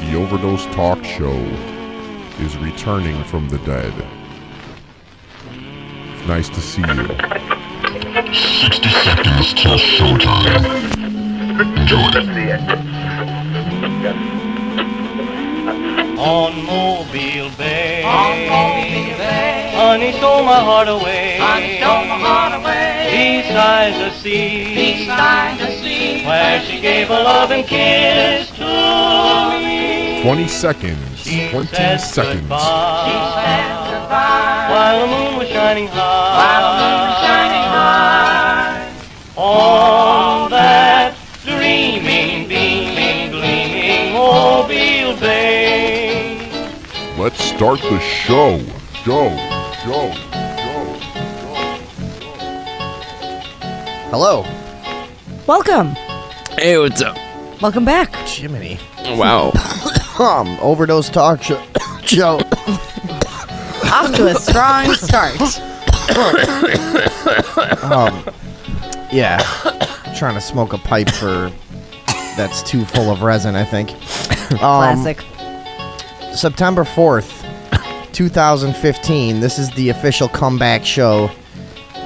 The Overdose Talk Show is returning from the dead. Nice to see you. 60 seconds till showtime. Enjoy. On Mobile Bay, honey stole my heart away, beside the sea, where she gave a loving kiss to me. 20 seconds. 20 seconds. While the moon was shining high, on that dreaming, beaming, gleaming Mobile Bay. Let's start the show. Go. Hello. Welcome. Hey, what's up? Welcome back. Jiminy. Wow. Overdose Talk Show. Off to a strong start. Yeah. Trying to smoke a pipe that's too full of resin, I think. Classic. September 4th, 2015. This is the official comeback show.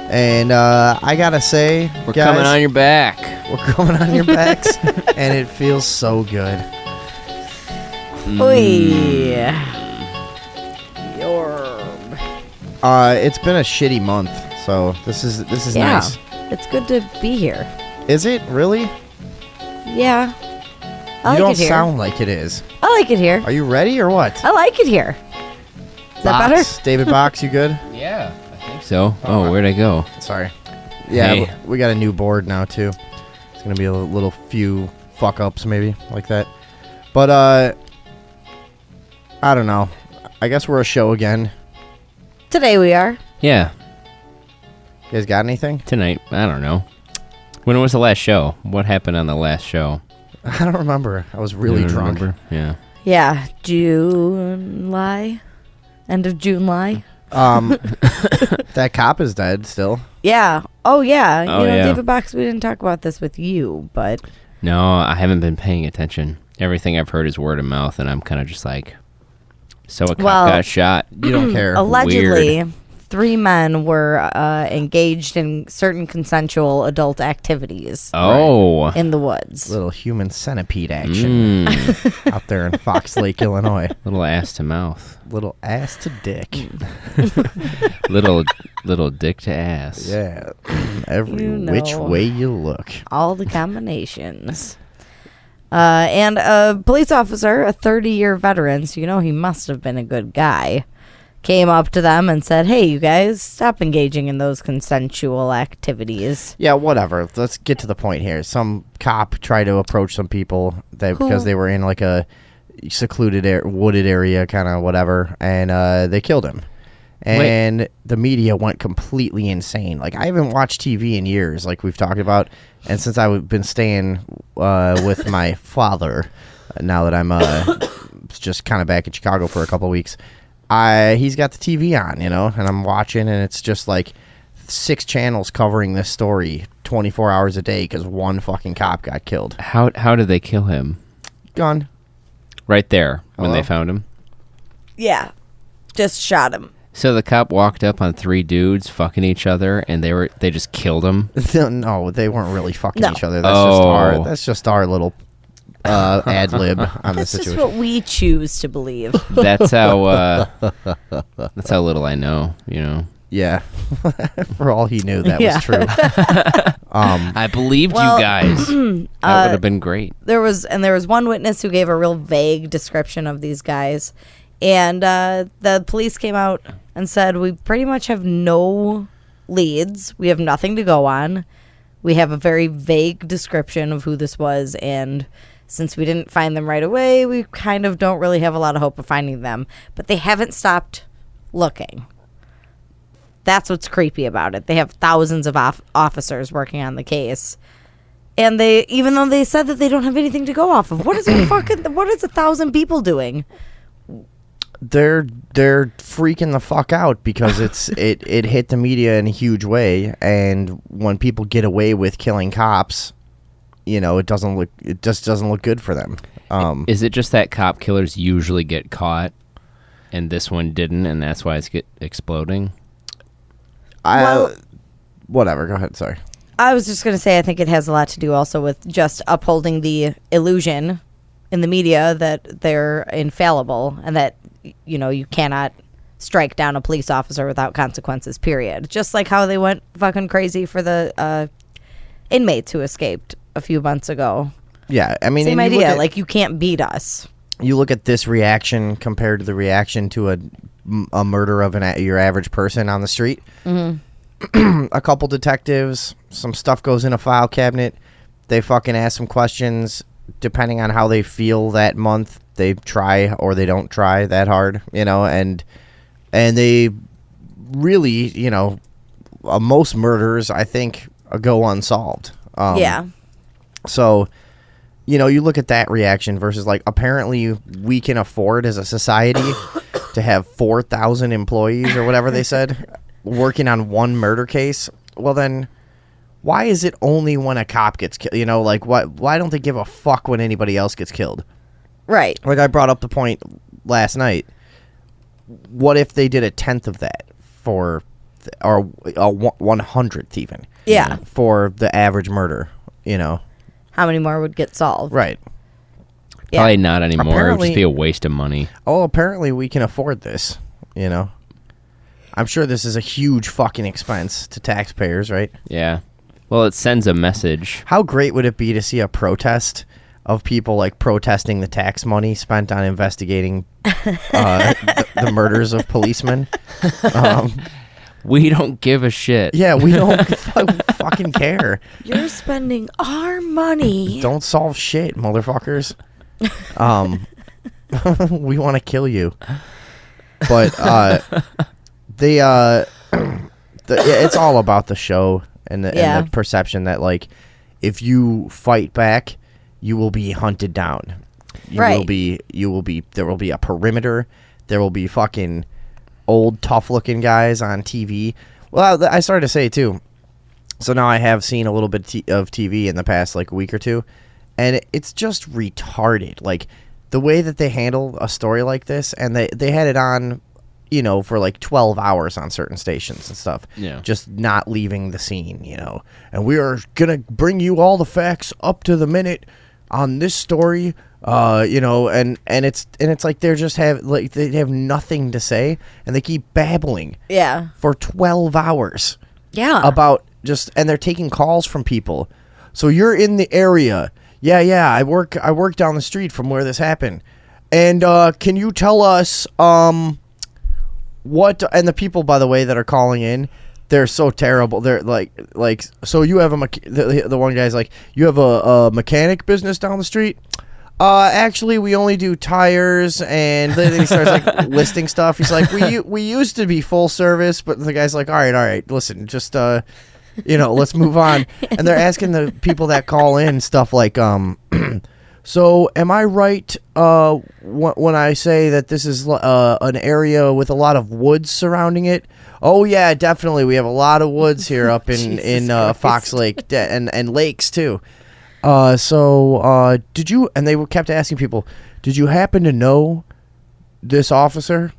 And I gotta say, We're guys, coming on your back. We're coming on your backs, and it feels so good. Oy. It's been a shitty month, so this is Yeah. nice. It's good to be here. Is it really? Yeah. I You like don't it here. sound like it is. I like it here. Are you ready or what? I like it here. Is that better? David Box, you good? Yeah, I think so. Oh, where'd I go? Sorry. Yeah, Hey. we got a new board now too. It's gonna be a little few fuck ups maybe like that. But I don't know. I guess we're a show again. Today we are. Yeah, You guys got anything? tonight. I don't know. When was the last show? What happened on the last show? I don't remember. I was really You don't drunk. remember? Yeah. Yeah. July. End of July. That cop is dead still. Yeah. Oh, yeah. Oh, yeah. David Box, we didn't talk about this with you, but... No, I haven't been paying attention. Everything I've heard is word of mouth, and I'm kind of just like, so a cop got shot. You don't care. Allegedly, 3 men were engaged in certain consensual adult activities Oh. in the woods. Little human centipede action out there in Fox Lake, Illinois. Little ass to mouth. Little ass to dick. little dick to ass. Yeah. Every You know. which way you look. All the combinations. And a police officer, a 30-year veteran, so you know he must have been a good guy, came up to them and said, hey, you guys, stop engaging in those consensual activities. Yeah, whatever. Let's get to the point here. Some cop tried to approach some people because they were in like a secluded wooded area, kind of whatever, and they killed him. And the media went completely insane. Like, I haven't watched TV in years, like we've talked about. And since I've been staying with my father, now that I'm just kind of back in Chicago for a couple of weeks, he's got the TV on, and I'm watching, and it's just like 6 channels covering this story 24 hours a day because one fucking cop got killed. How did they kill him? Gun. Right there when Hello? they found him. Yeah, just shot him. So the cop walked up on 3 dudes fucking each other, and they just killed him. No, they weren't really fucking No. each other. Oh. That's just our little ad lib on the That's just situation. what we choose to believe. That's how little I know. Yeah. For all he knew, that Yeah. was true. I believed Well, you guys. That would have been great. There was one witness who gave a real vague description of these guys. And the police came out and said, we pretty much have no leads. We have nothing to go on. We have a very vague description of who this was. And since we didn't find them right away, we kind of don't really have a lot of hope of finding them. But they haven't stopped looking. That's what's creepy about it. They have thousands of officers working on the case. And even though they said that they don't have anything to go off of, what is 1,000 people doing? They're freaking the fuck out because it hit the media in a huge way, and when people get away with killing cops, it just doesn't look good for them. Is it just that cop killers usually get caught, and this one didn't, and that's why it's exploding? Whatever. Go ahead. Sorry. I was just going to say, I think it has a lot to do also with just upholding the illusion in the media that they're infallible and that, you know, you cannot strike down a police officer without consequences, period. Just like how they went fucking crazy for the inmates who escaped a few months ago. Yeah, I mean, same idea. Like, you can't beat us. You look at this reaction compared to the reaction to a murder of your average person on the street. Mm-hmm. A couple detectives, some stuff goes in a file cabinet. They fucking ask some questions. Depending on how they feel that month, they try or they don't try that hard, you know, and they really, you know, most murders, I think, go unsolved. Yeah. So, you know, you look at that reaction versus, like, apparently we can afford as a society to have 4,000 employees or whatever they said working on one murder case. Well, then why is it only when a cop gets killed? You know, like, why don't they give a fuck when anybody else gets killed? Right. Like I brought up the point last night. What if they did a 10th of that or a 100th even? Yeah. For the average murder, you know? How many more would get solved? Right. Yeah. Probably not anymore. It would Apparently- just be a waste of money. Oh, apparently we can afford this, you know? I'm sure this is a huge fucking expense to taxpayers, right? Yeah. Well, it sends a message. How great would it be to see a protest of people, like, protesting the tax money spent on investigating the murders of policemen? We don't give a shit. Yeah, we don't fucking care. You're spending our money. Don't solve shit, motherfuckers. We want to kill you. But it's all about the show and the perception that, like, if you fight back, you will be hunted down. You will be there will be a perimeter. There will be fucking old tough looking guys on TV. Well, I started to say too. So now I have seen a little bit of TV in the past, like, week or two, and it's just retarded. Like, the way that they handle a story like this, and they had it on, you know, for like 12 hours on certain stations and stuff. Yeah. Just not leaving the scene, you know. And we are going to bring you all the facts up to the minute on this story, you know, and it's like they have nothing to say, and they keep babbling. Yeah. For 12 hours. Yeah. About and they're taking calls from people. So you're in the area. Yeah, I work down the street from where this happened. And can you tell us what, and the people, by the way, that are calling in, they're so terrible. They're like so you have the one guy's like, you have a mechanic business down the street? Actually, we only do tires, and then he starts like listing stuff. He's like, we used to be full service, but the guy's like, all right, listen, just you know, let's move on. And they're asking the people that call in stuff like, so am I right when I say that this is an area with a lot of woods surrounding it? Oh yeah, definitely. We have a lot of woods here up in Fox Lake and lakes too. So did you? And they kept asking people, did you happen to know this officer?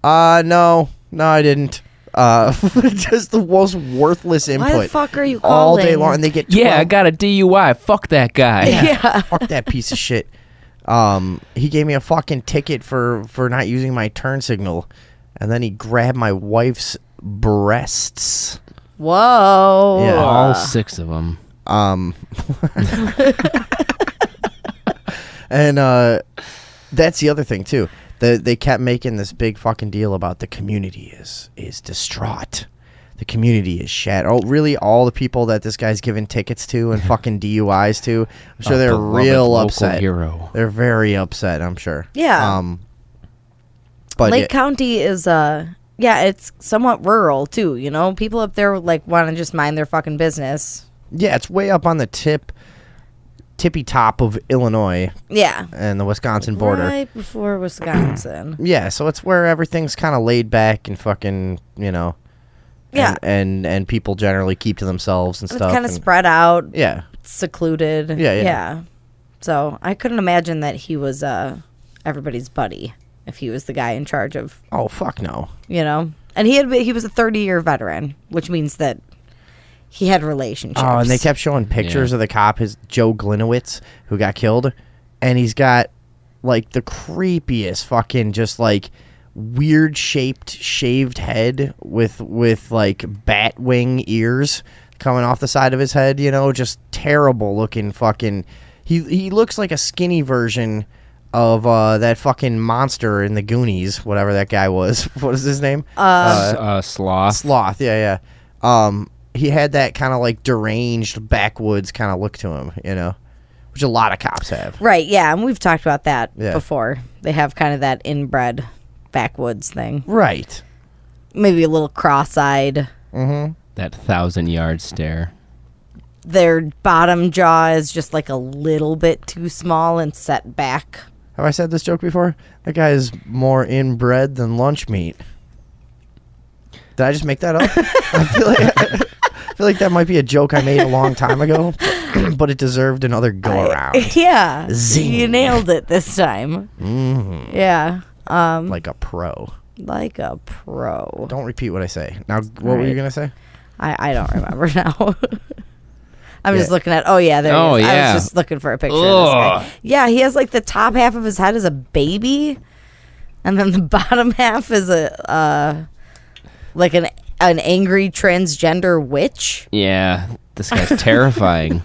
No, I didn't. Just the most worthless input. Why the fuck are you calling? All day long, and they get 12. Yeah, I got a DUI. Fuck that guy. Yeah. Fuck that piece of shit. He gave me a fucking ticket for not using my turn signal, and then he grabbed my wife's breasts. Whoa. Yeah. All 6 of them. And that's the other thing too. They kept making this big fucking deal about the community is distraught. The community is shattered. Oh, really? All the people that this guy's giving tickets to and fucking DUIs to, I'm sure they're real upset. Hero. They're very upset, I'm sure. Yeah. But Lake County is it's somewhat rural too, you know? People up there like want to just mind their fucking business. yeah, it's way up on the tippy top of Illinois. Yeah. And the Wisconsin border. Right before Wisconsin. Yeah, so it's where everything's kind of laid back and fucking, you know. Yeah. And people generally keep to themselves and It's stuff. kind of and- spread out. Yeah. Secluded. Yeah. So I couldn't imagine that he was everybody's buddy if he was the guy in charge of, Oh, fuck no. And he was a 30-year veteran, which means that he had relationships. Oh, and they kept showing pictures of the cop, his Joe Glinowitz, who got killed, and he's got like the creepiest fucking just like weird shaped shaved head with like bat wing ears coming off the side of his head, just terrible looking fucking. He looks like a skinny version of that fucking monster in the Goonies, whatever that guy was. What is his name? Sloth. Sloth, yeah. He had that kind of like deranged backwoods kind of look to him, which a lot of cops have. Right, yeah, and we've talked about that Yeah. before. They have kind of that inbred backwoods thing. Right. Maybe a little cross-eyed. That 1,000-yard stare. Their bottom jaw is just like a little bit too small and set back. Have I said this joke before? That guy is more inbred than lunch meat. Did I just make that up? I feel like that might be a joke I made a long time ago, but it deserved another go around. Yeah. Zing. You nailed it this time. Mm, Yeah. like a pro. Like a pro. Don't repeat what I say. Now, what were you going to say? I don't remember now. I'm just Yeah. looking at. Oh yeah, there. Oh, he is. I yeah. was just looking for a picture of this guy. Yeah, he has like the top half of his head is a baby, and then the bottom half is a like an angry transgender witch. Yeah, this guy's terrifying.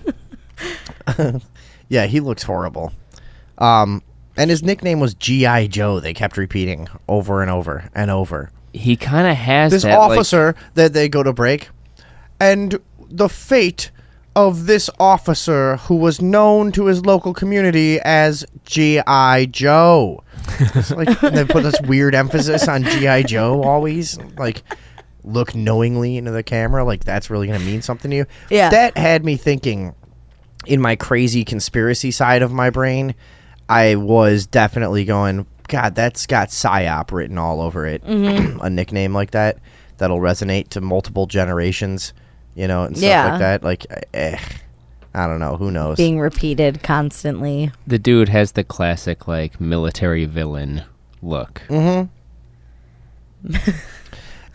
Yeah, he looks horrible. And his nickname was G.I. Joe. They kept repeating over and over and over. He kind of has This that, officer that they go to break, and the fate of this officer who was known to his local community as G.I. Joe. It's like they put this weird emphasis on G.I. Joe always, like look knowingly into the camera, like that's really going to mean something to you. Yeah. That had me thinking in my crazy conspiracy side of my brain. I was definitely going, God, that's got PSYOP written all over it. A nickname like that that'll resonate to multiple generations, and stuff like that. Like, I don't know. Who knows? Being repeated constantly. The dude has the classic, like, military villain look.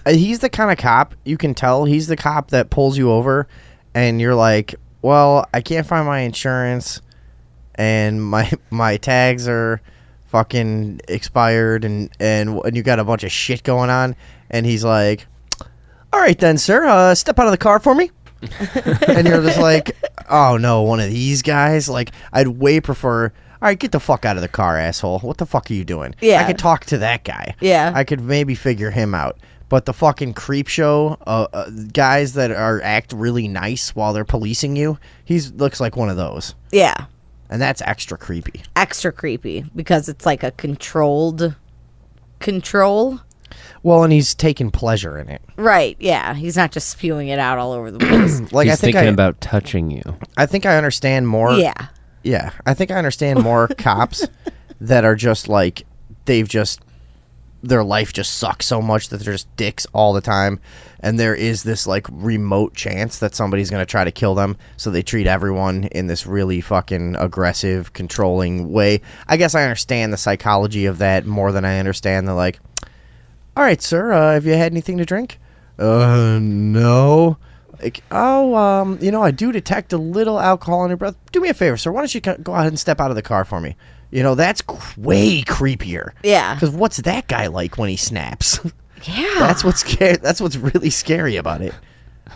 He's the kind of cop, you can tell he's the cop that pulls you over and you're like, well, I can't find my insurance and my tags are fucking expired and you got a bunch of shit going on, and he's like, all right then, sir, step out of the car for me. And you're just like, oh no, one of these guys. Like, I'd way prefer, all right, get the fuck out of the car, asshole. What the fuck are you doing? Yeah. I could talk to that guy. Yeah. I could maybe figure him out. But the fucking creep show guys that act really nice while they're policing you, looks like one of those. Yeah. And that's extra creepy. Extra creepy because it's like a controlled control. Well, and he's taking pleasure in it. Right, yeah. He's not just spewing it out all over the place. Like, He's I think thinking about touching you. I think I understand more. Yeah. Yeah, I think I understand more cops that are just like, their life just sucks so much that they're just dicks all the time, and there is this like remote chance that somebody's going to try to kill them, so they treat everyone in this really fucking aggressive, controlling way. I guess I understand the psychology of that more than I understand the like, all right, sir, have you had anything to drink? No. Like, I do detect a little alcohol in your breath. Do me a favor, sir. Why don't you go ahead and step out of the car for me? That's way creepier. Yeah. Because what's that guy like when he snaps? Yeah. That's what's really scary about it.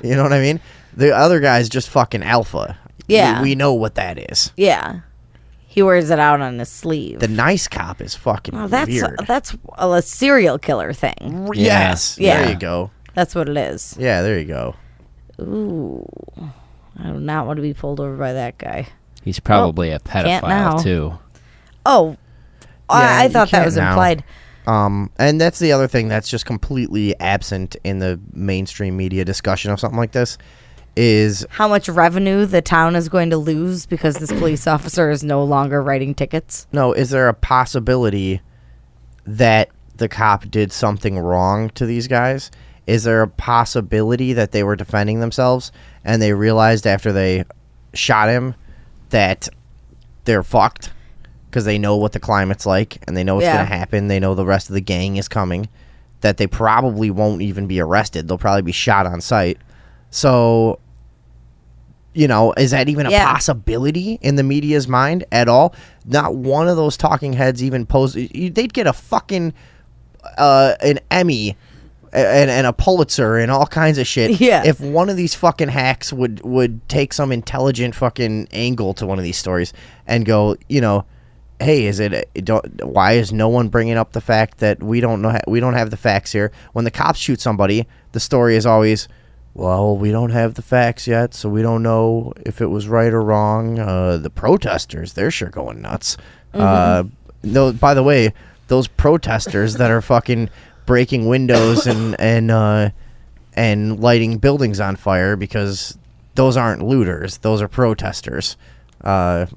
You know what I mean? The other guy's just fucking alpha. Yeah. We know what that is. Yeah. He wears it out on his sleeve. The nice cop is fucking weird. That's a serial killer thing. Yes. Yeah. There you go. That's what it is. Yeah, there you go. Ooh. I do not want to be pulled over by that guy. He's probably a can't now. pedophile, too. Oh. I you thought that can't was now. implied. And that's the other thing that's just completely absent in the mainstream media discussion of something like this is How much revenue the town is going to lose because this police officer is no longer writing tickets. is there a possibility that the cop did something wrong to these guys? Is there a possibility that they were defending themselves and they realized after they shot him that they're fucked because they know what the climate's like and they know what's going to happen. They know the rest of the gang is coming, that they probably won't even be arrested. They'll probably be shot on sight. So, you know, is that even a possibility in the media's mind at all? Not one of those talking heads even posed. They'd get a fucking an Emmy and a Pulitzer and all kinds of shit if one of these fucking hacks would take some intelligent fucking angle to one of these stories and go, you know, hey, why is no one bringing up the fact that we don't know, we don't have the facts here? When the cops shoot somebody, the story is always, well, we don't have the facts yet, so we don't know if it was right or wrong. The protesters, they're sure going nuts. No, by the way, those protesters that are fucking breaking windows and lighting buildings on fire, because those aren't looters, those are protesters. That's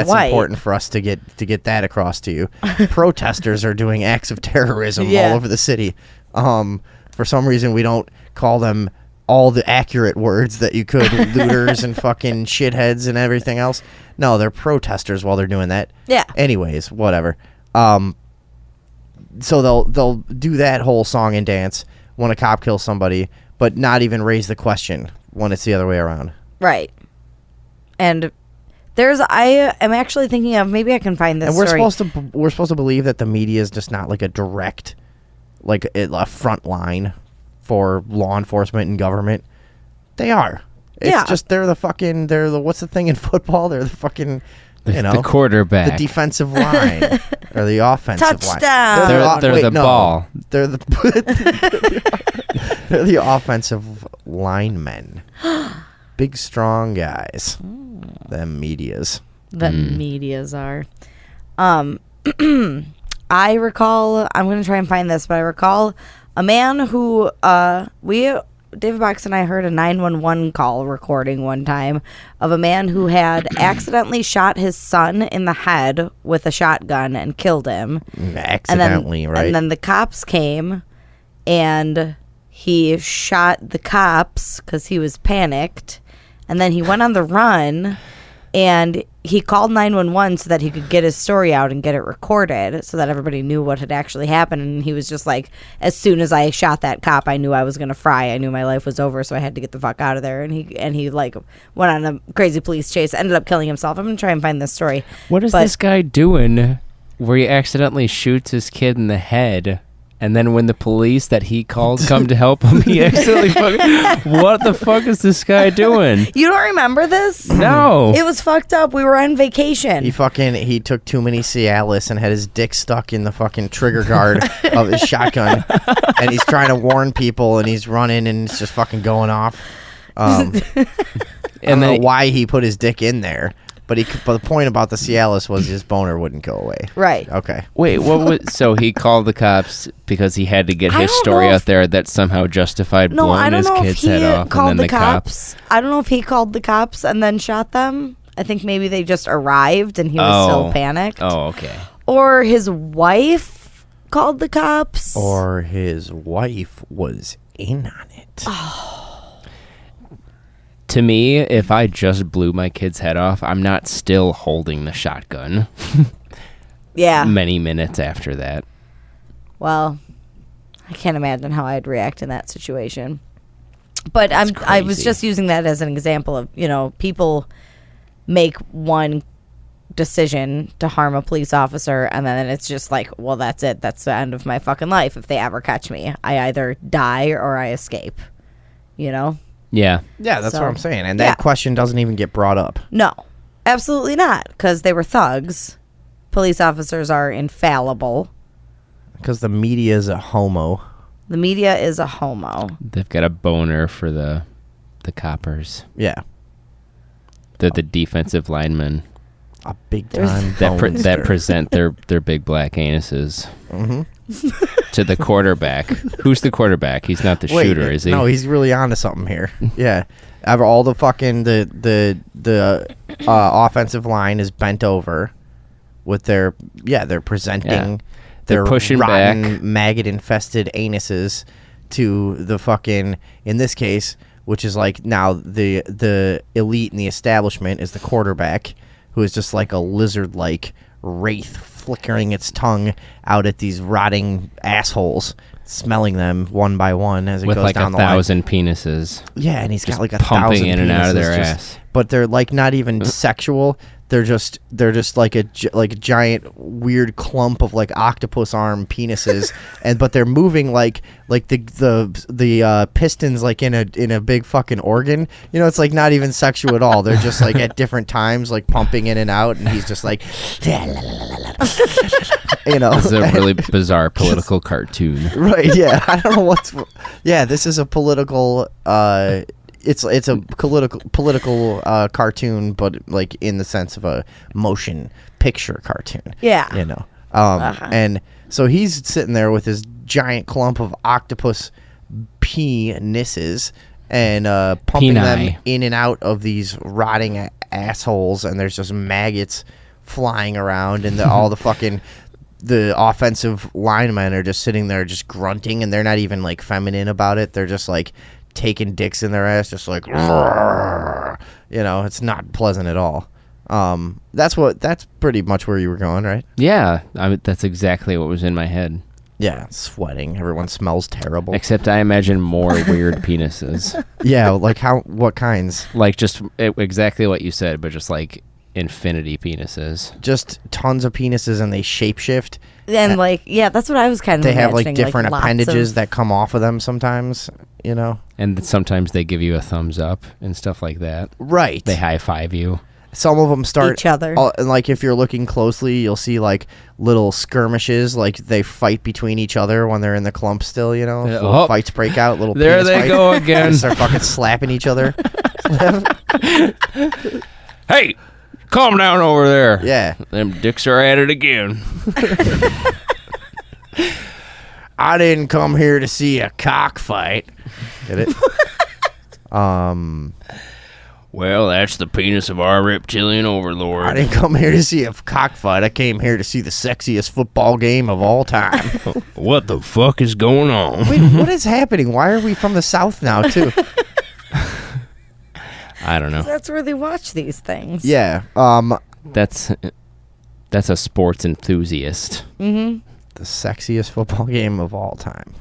white. important for us to get that across to you. Protesters are doing acts of terrorism all over the city. For some reason, we don't call them all the accurate words that you could, looters and fucking shitheads and everything else. No, they're protesters while they're doing that. Yeah. Anyways, whatever. So they'll do that whole song and dance when a cop kills somebody, but not even raise the question when it's the other way around. Right. And I am actually thinking of, maybe I can find this. And we're story. supposed to believe that the media is just not like a direct, like a front line for law enforcement and government. They are. It's just they're the what's the thing in football? They're the fucking the quarterback, the defensive line, or the offensive Touchdown. line. They're the ball. They're the they're the offensive linemen. Big strong guys. Them medias. The medias are. I recall, I'm going to try and find this, but I recall a man who, David Box and I heard a 911 call recording one time of a man who had accidentally shot his son in the head with a shotgun and killed him. Accidentally, right? And then the cops came and he shot the cops because he was panicked. And then he went on the run and he called 911 so that he could get his story out and get it recorded so that everybody knew what had actually happened. And he was just like, as soon as I shot that cop, I knew I was going to fry. I knew my life was over, so I had to get the fuck out of there. And he like went on a crazy police chase, ended up killing himself. I'm going to try and find this story. What is this guy doing where he accidentally shoots his kid in the head? And then when the police that he called come to help him, he accidentally what the fuck is this guy doing? You don't remember this? No. It was fucked up. We were on vacation. He took too many Cialis and had his dick stuck in the fucking trigger guard of his shotgun. And he's trying to warn people and he's running and it's just fucking going off. I don't know why he put his dick in there. But the point about the Cialis was his boner wouldn't go away. Right. Okay. Wait, so he called the cops because he had to get his story out there that somehow justified blowing his kid's head off, and then the cops. I don't know if he called the cops and then shot them. I think maybe they just arrived and he was still panicked. Oh, okay. Or his wife called the cops. Or his wife was in on it. Oh. To me, if I just blew my kid's head off, I'm not still holding the shotgun. Yeah. Many minutes after that. Well, I can't imagine how I'd react in that situation. But I was just using that as an example of, people make one decision to harm a police officer and then it's just like, well, that's it. That's the end of my fucking life. If they ever catch me, I either die or I escape, Yeah. Yeah, that's what I'm saying. And that question doesn't even get brought up. No, absolutely not. Because they were thugs. Police officers are infallible. Because the media is a homo. The media is a homo. They've got a boner for the coppers. Yeah. They're the defensive linemen. A big time that present their big black anuses to the quarterback. Who's the quarterback? He's not the shooter, is he? No, he's really onto something here. Yeah, all the fucking the offensive line is bent over with they're presenting they're pushing rotten, back maggot infested anuses to the fucking, in this case, which is like now the elite in the establishment is the quarterback, who is just like a lizard-like wraith flickering its tongue out at these rotting assholes, smelling them one by one as it With goes like down the 1,000 penises. Yeah, and he's got like a pumping 1,000 in and out of their penises ass. but they're like not even sexual. They're just like a giant weird clump of like octopus arm penises, but they're moving like the pistons like in a big fucking organ. You know, it's like not even sexual at all. They're just like at different times like pumping in and out, and he's just like, you know. This is a really bizarre political cartoon. Right? Yeah, I don't know what's. Yeah, this is a political. It's a political cartoon, but like in the sense of a motion picture cartoon. Yeah. You know. And so he's sitting there with his giant clump of octopus penises and pumping them Peni. in and out of these rotting assholes, and there's just maggots flying around, and all the fucking the offensive linemen are just sitting there just grunting, and they're not even like feminine about it. They're just like taking dicks in their ass, just like, you know, it's not pleasant at all. That's pretty much where you were going, right? Yeah, that's exactly what was in my head. Yeah, sweating. Everyone smells terrible. Except I imagine more weird penises. Yeah, like what kinds? Like just exactly what you said, but just like infinity penises. Just tons of penises, and they shapeshift. And like, yeah, that's what I was kind of They have like imagining, different lots appendages of- that come off of them sometimes, you know? And sometimes they give you a thumbs up and stuff like that. Right. They high five you. Some of them start Each other. And like if you're looking closely, you'll see like little skirmishes, like they fight between each other when they're in the clump still, you know? Little Oh. fights break out, little There penis they fights. go again. They start fucking slapping each other. Hey, calm down over there. Yeah. Them dicks are at it again. I didn't come here to see a cockfight. Get it? Well, that's the penis of our reptilian overlord. I didn't come here to see a cockfight. I came here to see the sexiest football game of all time. What the fuck is going on? Wait, what is happening? Why are we from the South now, too? I don't know. That's where they watch these things. Yeah. That's a sports enthusiast. Mm-hmm. The sexiest football game of all time.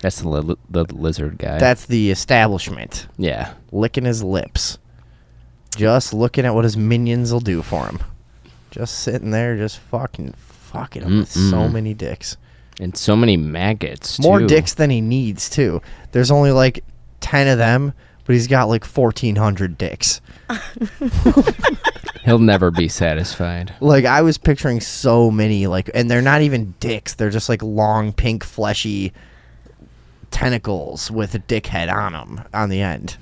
That's the lizard guy. That's the establishment. yeah. Licking his lips. Just looking at what his minions will do for him. Just sitting there, just fucking him with so many dicks. And so many maggots, More too. dicks than he needs, too. There's only like 10 of them, but he's got like 1,400 dicks. He'll never be satisfied. Like, I was picturing so many, like, and they're not even dicks. They're just like long, pink, fleshy tentacles with a dick head on them on the end.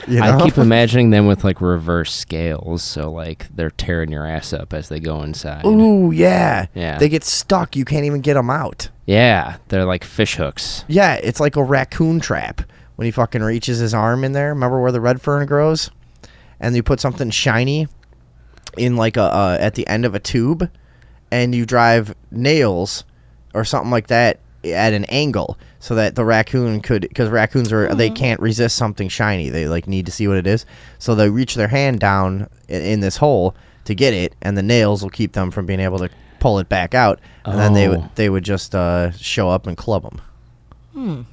You know? I keep imagining them with like reverse scales, so like they're tearing your ass up as they go inside. Ooh, yeah. Yeah. They get stuck. You can't even get them out. Yeah, they're like fish hooks. Yeah, it's like a raccoon trap when he fucking reaches his arm in there. Remember where the red fern grows? And you put something shiny in like at the end of a tube, and you drive nails or something like that at an angle so that the raccoon could, because raccoons they can't resist something shiny. They like need to see what it is, so they reach their hand down in this hole to get it, and the nails will keep them from being able to pull it back out, and then they would just show up and club them.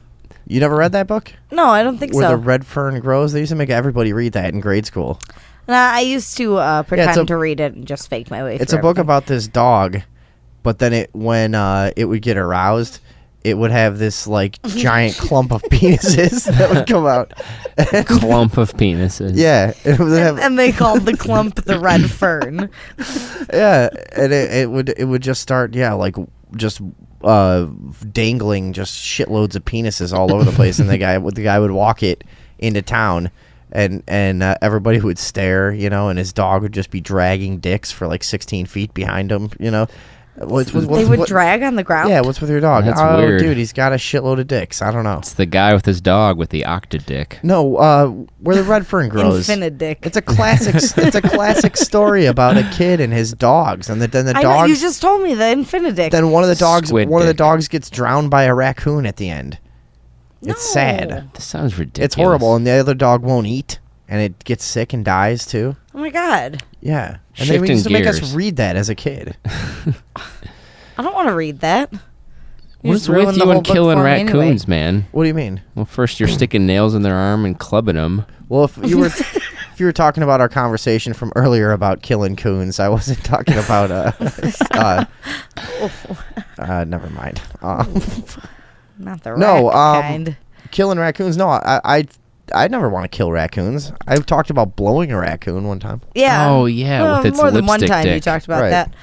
You never read that book? No, I don't think Where so. the red fern grows? They used to make everybody read that in grade school. Nah, I used to pretend a- to read it and just fake my way It's through a book everything. about this dog, but then when it would get aroused, it would have this like giant clump of penises that would come out. Clump of penises. Yeah, it would have, And they called the clump the red fern. yeah, and it would just start, yeah, like just dangling just shitloads of penises all over the place, and the guy would walk it into town, and everybody would stare, you know, and his dog would just be dragging dicks for like 16 feet behind him, you know. They would drag on the ground? Yeah, what's with your dog? That's oh, weird. dude, he's got a shitload of dicks. I don't know. It's the guy with his dog with the octadick. No, where the red fern grows. Infinidick. It's a classic. It's a classic story about a kid and his dogs, and then the I know, dogs. you just told me the infinidick. Then one of the dogs. Squid One of the dick. dogs gets drowned by a raccoon at the end. It's sad. This sounds ridiculous. It's horrible, and the other dog won't eat. and it gets sick and dies too. Oh my god. Yeah, and they Shifting used to make us gears. read that as a kid. I don't want to read that. What's just ruined with the you whole and book killing for me raccoons, anyway. man? What do you mean? Well, first you're sticking nails in their arm and clubbing them. Well, if you were if you were talking about our conversation from earlier about killing coons, I wasn't talking about never mind. Not the No, kind. Killing raccoons. No, I never want to kill raccoons. I've talked about blowing a raccoon one time. Yeah. Oh, yeah, with its more than one lipstick time you dick. talked about Right. that.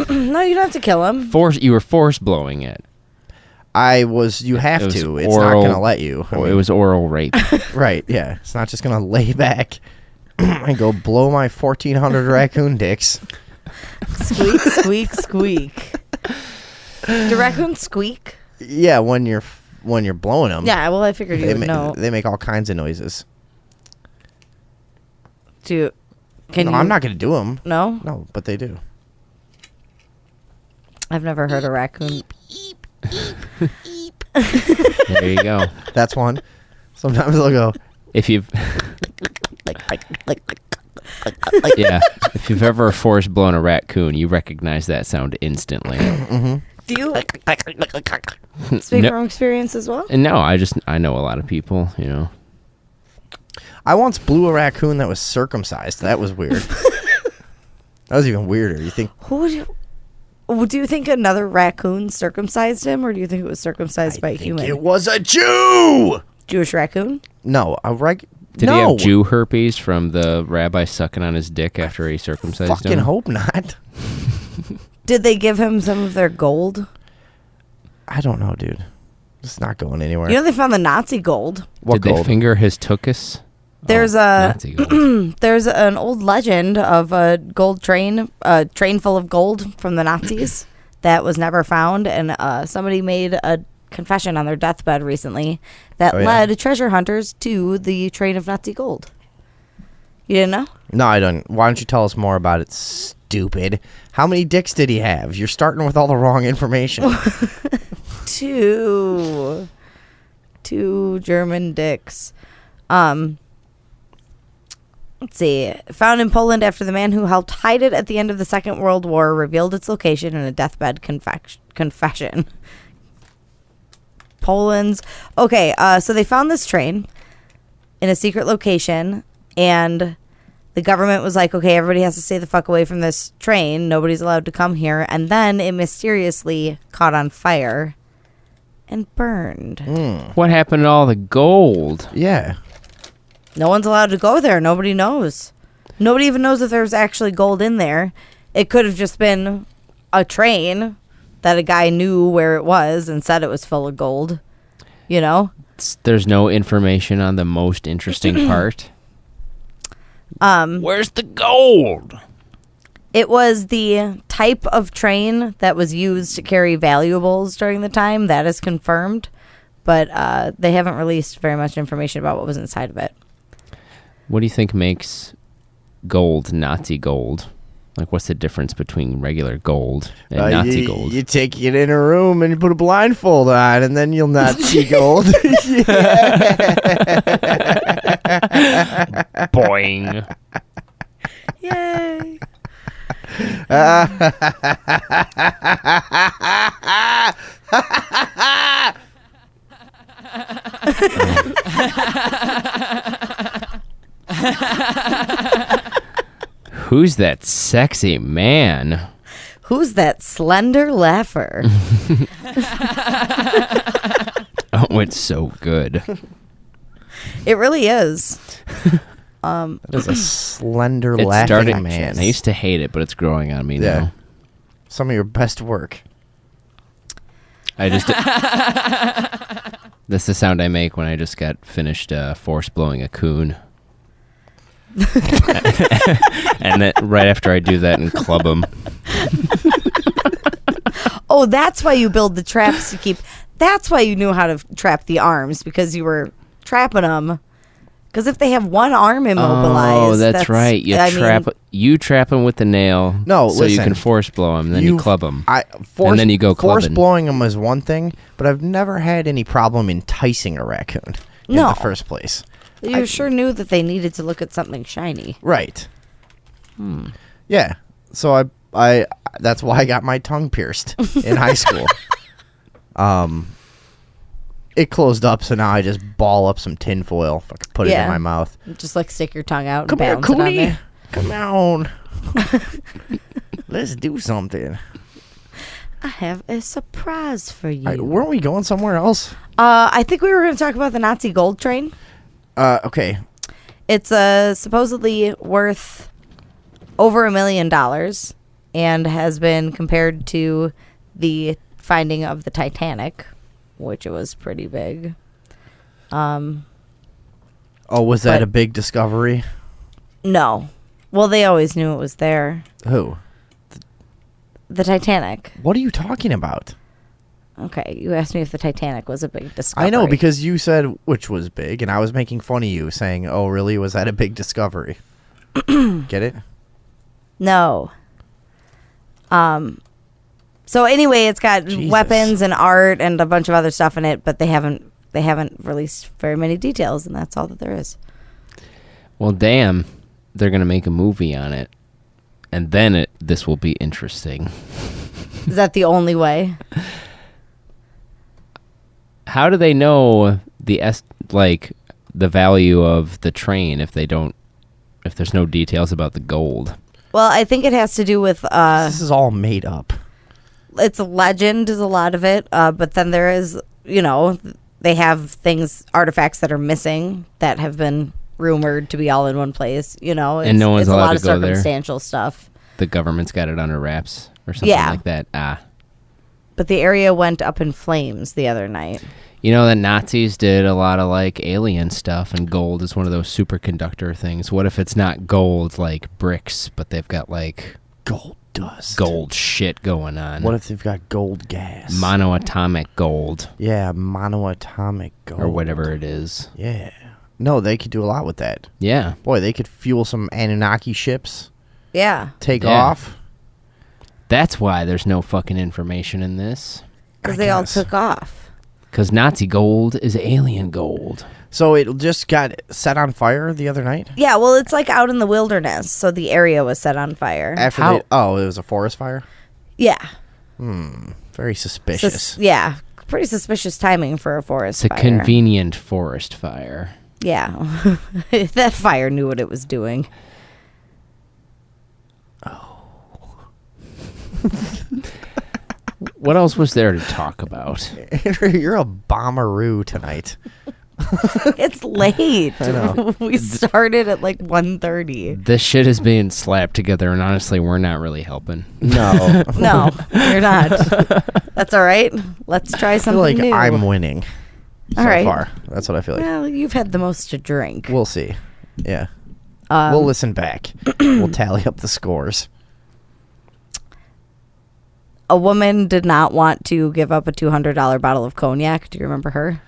No, you don't have to kill him. You were force blowing it. You have It was to. It's not oral- going to let you. I mean, It was oral rape. right, yeah. It's not just going to lay back and go blow my 1,400 raccoon dicks. Squeak, squeak, squeak. Do raccoons squeak? Yeah, when you're blowing them. Yeah, well, I figured you would know. They make all kinds of noises. Can No, you? I'm not going to do them. No? No, but they do. I've never heard a raccoon. There you go. That's one. Sometimes they'll go. If you've yeah, if you've ever force blown a raccoon, you recognize that sound instantly. Do you speak No. from experience as well? And no, I know a lot of people. You know, I once blew a raccoon that was circumcised. That was weird. That was even weirder. You think? Do you think another raccoon circumcised him, or do you think it was circumcised by a human? It was a Jew. Jewish raccoon? No, did he have Jew herpes from the rabbi sucking on his dick after he circumcised Fucking him? hope not. Did they give him some of their gold? I don't know, dude. It's not going anywhere. You know they found the Nazi gold. What Did gold? they finger his tuchus? There's Nazi gold. there's an old legend of a gold train, a train full of gold from the Nazis that was never found, and somebody made a confession on their deathbed recently that Oh, yeah. led treasure hunters to the train of Nazi gold. You didn't know? No, I don't. Why don't you tell us more about it, stupid? How many dicks did he have? You're starting with all the wrong information. Two German dicks. Let's see. Found in Poland after the man who helped hide it at the end of the Second World War revealed its location in a deathbed confession. Poland's. Okay, so they found this train in a secret location, and the government was like, okay, everybody has to stay the fuck away from this train. Nobody's allowed to come here. And then it mysteriously caught on fire and burned. What happened to all the gold? Yeah. No one's allowed to go there. Nobody knows. Nobody even knows if there's actually gold in there. It could have just been a train that a guy knew where it was and said it was full of gold. You know? There's no information on the most interesting part. Where's the gold? It was the type of train that was used to carry valuables during the time. That is confirmed. But they haven't released very much information about what was inside of it. What do you think makes gold Nazi gold? Like, what's the difference between regular gold and Nazi gold? You take it in a room and you put a blindfold on, and then you'll not see gold. Boing. Yay. Who's that sexy man? Who's that slender laugher? Oh, it's so good. It really is. That is a slender, It's laughing starting. man. I used to hate it, but it's growing on me Yeah. now. Some of your best work. I just. That's the sound I make when I just got finished force blowing a coon. And then right after I do that and club them. Oh, that's why you build the traps to keep. That's why you knew how to trap the arms, because you were trapping them. Because if they have one arm immobilized, Oh, that's right. You trap them with the nail. No, so you listen. can force blow them, then you club them. And then you go Force clubbing. blowing them is one thing, but I've never had any problem enticing a raccoon in No. the first place. You sure knew that they needed to look at something shiny. Right. Yeah. So I that's why I got my tongue pierced in high school. It closed up, so now I just ball up some tin foil, fucking put it in my mouth. Just like stick your tongue out Come and here, bounce it on Cooney. there. Come on. Let's do something. I have a surprise for you. Weren't we going somewhere else? I think we were going to talk about the Nazi gold train. Okay. It's supposedly worth over $1 million and has been compared to the finding of the Titanic, which was pretty big. Oh, was that a big discovery? No. Well, they always knew it was there. Who? The Titanic. What are you talking about? Okay, you asked me if the Titanic was a big discovery. I know, because you said which was big, and I was making fun of you, saying, oh, really? Was that a big discovery? Get it? No. So anyway, it's got Jesus. weapons and art and a bunch of other stuff in it, but they haven't released very many details, and that's all that there is. Well, damn, they're gonna make a movie on it, and then this will be interesting. Is that the only way? How do they know the value of the train if there's no details about the gold? Well, I think it has to do with This is all made up. it's a legend is a lot of it, but then there is, they have artifacts that are missing that have been rumored to be all in one place, And no one's it's a allowed lot to of go there. circumstantial stuff. The government's got it under wraps or something Yeah. like that. But the area went up in flames the other night. You know, the Nazis did a lot of alien stuff, and gold is one of those superconductor things. What if it's not gold like bricks, but they've got Gold dust. gold shit going on? What if they've got gold gas? Monoatomic gold Yeah, monoatomic gold. or whatever it is. Yeah. No, they could do a lot with that. Yeah. Boy, they could fuel some Anunnaki ships, Yeah. take Yeah. off. That's why there's no fucking information in this. Because I they all guess. took off. Because Nazi gold is alien gold. So it just got set on fire the other night? Yeah, well, it's out in the wilderness, so the area was set on fire. After How- it was a forest fire? Yeah. Very suspicious. Yeah. Pretty suspicious timing for a forest It's a fire. convenient forest fire. Yeah. That fire knew what it was doing. What else was there to talk about? You're a bomberoo tonight. It's late. I know. We started at 1:30. This shit is being slapped together, and honestly, we're not really helping. No. No, you're not. That's all right. Let's try I feel something like new. I'm winning All so right. far. That's what I feel like. Well, you've had the most to drink. We'll see. Yeah. We'll listen back. We'll tally up the scores. A woman did not want to give up a $200 bottle of cognac. Do you remember her?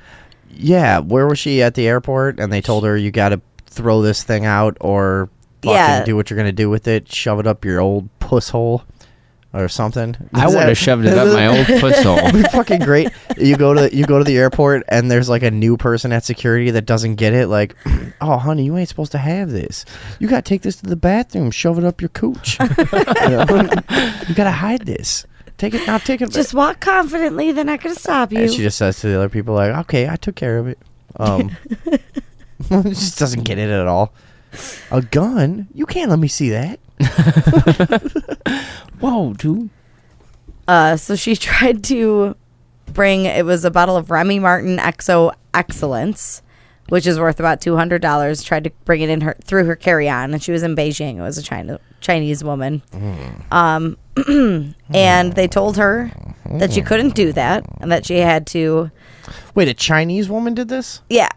Yeah, where was she at the airport? And they told her, you got to throw this thing out or fucking Yeah. do what you're going to do with it. Shove it up your old puss hole or something. I would have shoved it up my old puss hole. Fucking great. You go to the airport and there's a new person at security that doesn't get it. Oh, honey, you ain't supposed to have this. You got to take this to the bathroom. Shove it up your cooch. You got to hide this. Take it now. Take it. Just walk confidently. They're not going to stop you. And she just says to the other people, okay, I took care of it. Just doesn't get it at all. A gun? You can't let me see that. Whoa, dude. So she tried to bring, it was a bottle of Remy Martin XO Excellence, which is worth about $200. Tried to bring it in through her carry-on, and she was in Beijing. It was a Chinese woman. And they told her that she couldn't do that, and that she had to, Wait, a Chinese woman did this? yeah.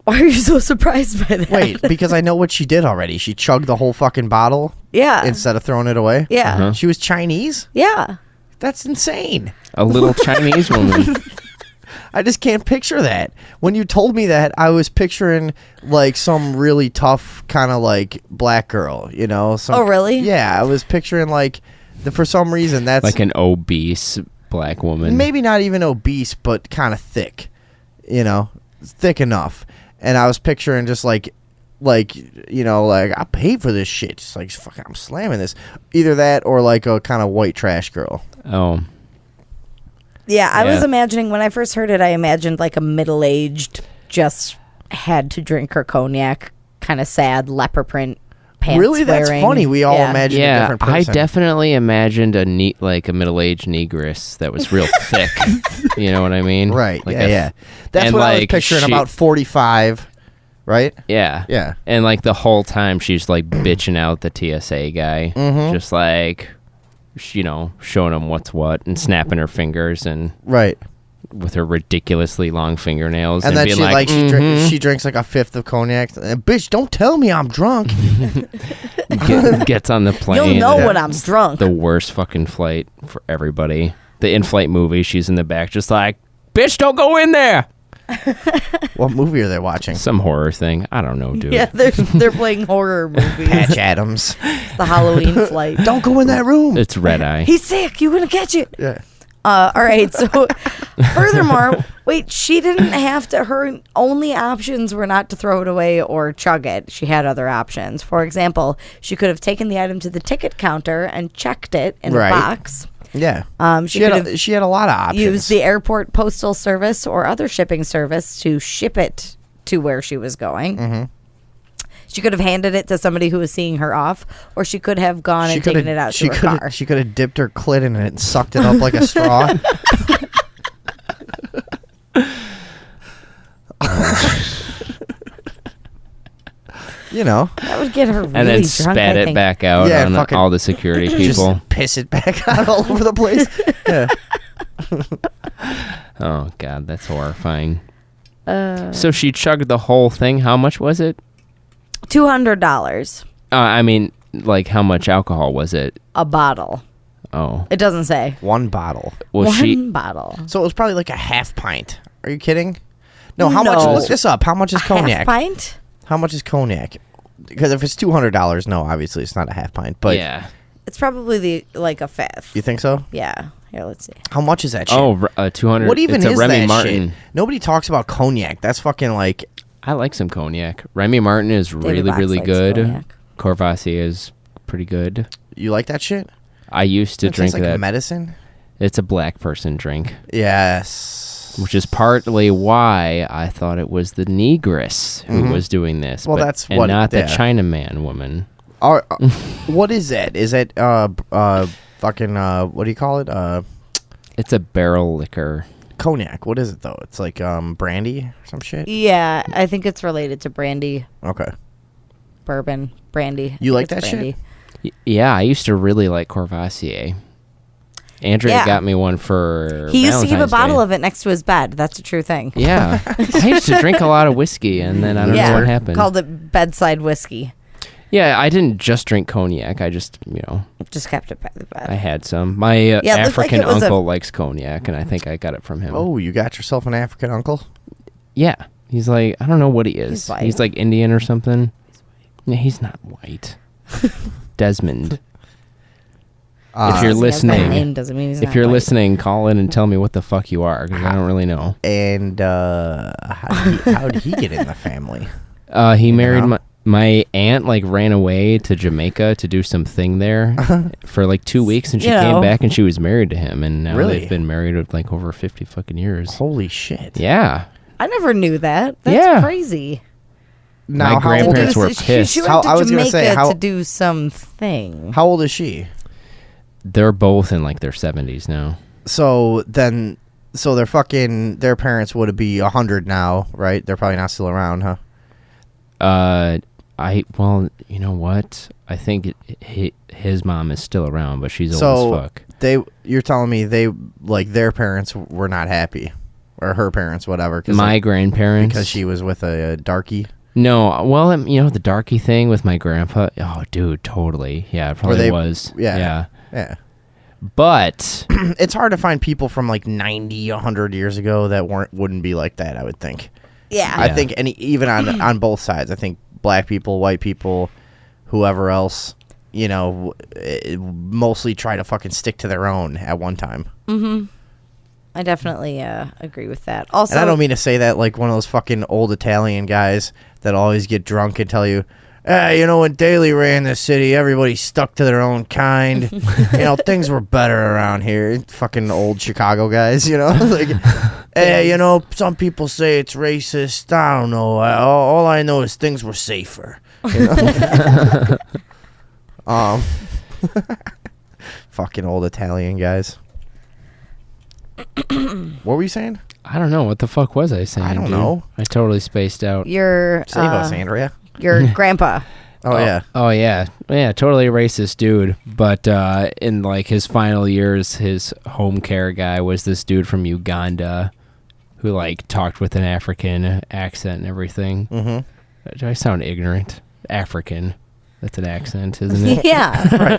Why are you so surprised by that? Wait, because I know what she did already. She chugged the whole fucking bottle Yeah. instead of throwing it away. Yeah. Uh-huh. She was Chinese? Yeah. That's insane. A little Chinese woman. I just can't picture that. When you told me that, I was picturing some really tough kind of black girl, some, Oh, really? Yeah, I was picturing for some reason that's Like an obese black woman. maybe not even obese, but kind of thick, thick enough. and I was picturing just like I paid for this shit. Just like fucking, I'm slamming this. Either that or like a kind of white trash girl. Oh. Yeah, I was Yeah. imagining when I first heard it. I imagined like a middle-aged, just had to drink her cognac, kind of sad leopard print pants. Really, that's wearing. funny. We all imagine a Yeah, different I person. definitely imagined a middle-aged negress that was real thick. You know what I mean? Right. Like yeah. That's and, what I was like, picturing. she- About 45. Right. Yeah. Yeah. And like the whole time she's like bitching out the TSA guy, just like, showing him what's what and snapping her fingers and Right. with her ridiculously long fingernails And then being she drinks like a fifth of cognac. Bitch, don't tell me I'm drunk. gets on the plane. You'll know and when I'm drunk. the worst fucking flight for everybody. The in-flight movie, she's in the back just like, bitch, don't go in there. What movie are they watching? Some horror thing. I don't know, dude. Yeah, they're playing horror movies. Patch Adams. The Halloween flight. Don't go in that room. It's Red Eye. He's sick. You gonna catch it? Yeah. All right. So, furthermore, wait, she didn't have to. Her only options were not to throw it away or chug it. She had other options. For example, she could have taken the item to the ticket counter and checked it in Right. a box. Yeah. She could have she had a lot of options. used the airport postal service or other shipping service to ship it to where she was going. Mm-hmm. She could have handed it to somebody who was seeing her off, or she could have gone and taken it out to her car. She could have dipped her clit in it and sucked it up like a straw. You know, That would get her really and then drunk, spat I it think. back out Yeah, on fucking- all the security people. just piss it back out all over the place. Yeah. Oh, God, that's horrifying. So she chugged the whole thing. How much was it? $200 I mean, like, how much alcohol was it? a bottle. Oh. It doesn't say. One bottle. Well, One bottle. So it was probably like a half pint. Are you kidding? No, how much? No. Look this up. How much is A cognac? half pint? How much is cognac? Because if it's $200, no, obviously it's not a half pint. But yeah. It's probably like a fifth. you think so? Yeah. Here, let's see. How much is that shit? Oh, 200. what even it's is a Remy that Martin. shit? Nobody talks about cognac. That's fucking like I like some cognac. Remy Martin is really, Box really likes good. cognac. Courvoisier is pretty good. you like that shit. I used to It drink tastes like that. medicine. It's a black person drink, Yes. which is partly why I thought it was the negress who was doing this. Well, but- that's and what- not the yeah. Chinaman woman. What is that? Is that fucking what do you call it? It's a barrel liquor. Cognac. What is it though? It's like brandy or some shit. Yeah, I think it's related to brandy, Okay. bourbon, brandy. You I like think it's that shit? brandy. Yeah, I used to really like Courvoisier. Andrea Yeah. got me one for He used to keep a Valentine's bottle Day. of it next to his bed. That's a true thing. Yeah. I used to drink a lot of whiskey, and then I don't know what happened. Called it bedside whiskey. Yeah, I didn't just drink cognac. I just, Just kept it by the bed. I had some. My Yeah, it looked like African it was uncle likes cognac, and I think I got it from him. Oh, you got yourself an African uncle? Yeah. He's like, I don't know what he is. He's white. He's like Indian or something. Yeah, he's not white. Desmond. If you're Because he has that listening, name doesn't mean he's if not you're white. listening, call in and tell me what the fuck you are, because I don't really know. And how did he get in the family? He married know? my aunt. Like ran away to Jamaica to do some thing there for like 2 weeks, and she You came know. back and she was married to him, and now Really? they've been married like over 50 fucking years. Holy shit! Yeah, I never knew that. That's Yeah. crazy. Now, My how old grandparents is, were She pissed. went How- to I was gonna Jamaica say, how- to do something. how old is she? They're both in like their 70s now. So then, so their parents would be 100 now, right? They're probably not still around, huh? Well, you know what? I think his mom is still around, but she's old So as fuck. you're telling me their parents were not happy, or her parents, whatever. My grandparents, because she was with a darkie. No, well, the darky thing with my grandpa. Oh, dude, totally. Yeah, it probably was. Yeah. But It's hard to find people from like 90, 100 years ago that wouldn't be like that. I would think. Yeah. I think even on both sides. I think black people, white people, whoever else, mostly try to fucking stick to their own at one time. I definitely agree with that. Also, And I don't mean to say that like one of those fucking old Italian guys that always get drunk and tell you, when Daley ran this city, everybody stuck to their own kind. Things were better around here. Fucking old Chicago guys, like, some people say it's racist. I don't know. All I know is things were safer. Fucking old Italian guys. What were you saying? I don't know. What the fuck was I saying? I don't dude? know. I totally spaced out. your Save us, Andrea. your grandpa. Oh, yeah. Oh yeah. Yeah, totally a racist dude. But in like his final years, his home care guy was this dude from Uganda who like talked with an African accent and everything. Mm-hmm. Do I sound ignorant? African. That's an accent, isn't it? Yeah.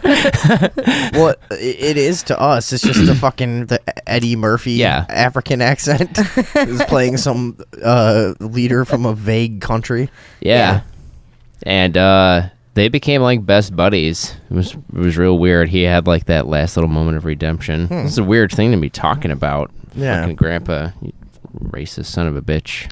Well, it is to us. It's just the Eddie Murphy African accent is playing some leader from a vague country. Yeah. And they became like best buddies. It was real weird. He had like that last little moment of redemption. This is a weird thing to be talking about. Yeah. Fucking grandpa, you racist son of a bitch.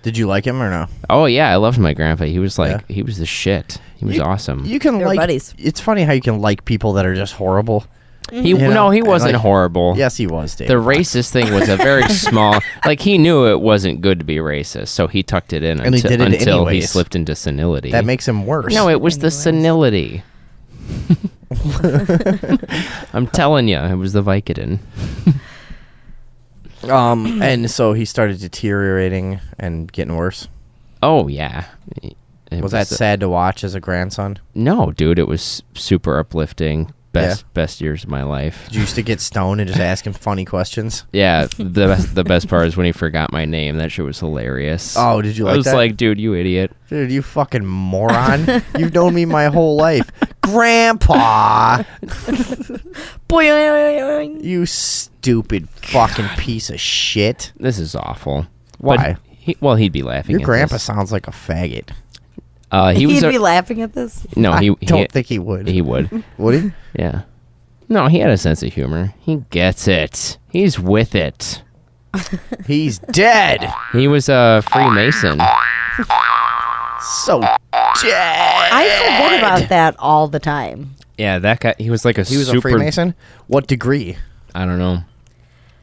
Did you like him or no? Oh yeah, I loved my grandpa. He was like he was the shit. He was awesome. You can They were like buddies. It's funny how you can like people that are just horrible. He wasn't horrible. Yes, he was, Dave. The racist thing was a very small. Like he knew it wasn't good to be racist, so he tucked it in And he did it until he anyways. slipped into senility. That makes him worse. No, it was the senility. I'm telling you, it was the Vicodin. And so he started deteriorating and getting worse. Oh yeah. It Was that sad to watch as a grandson? No, dude, it was super uplifting. Best years of my life. Did you used to get stoned and just ask him funny questions? Yeah, the best part is when he forgot my name. That shit was hilarious. Oh, did you like I was that? like, dude, you idiot. Dude, you fucking moron. You've known me my whole life. Grandpa! Boing. You stupid fucking piece of shit. This is awful. Why? But he'd be laughing. Your at grandpa this. sounds like a faggot. He was He'd be laughing at this. no, I he don't think he would. he would. Would he? Yeah. No, he had a sense of humor. He gets it. He's with it. He's dead. He was a Freemason. So dead. I forget about that all the time. Yeah, that guy. He was like He was super, a Freemason? What degree? I don't know.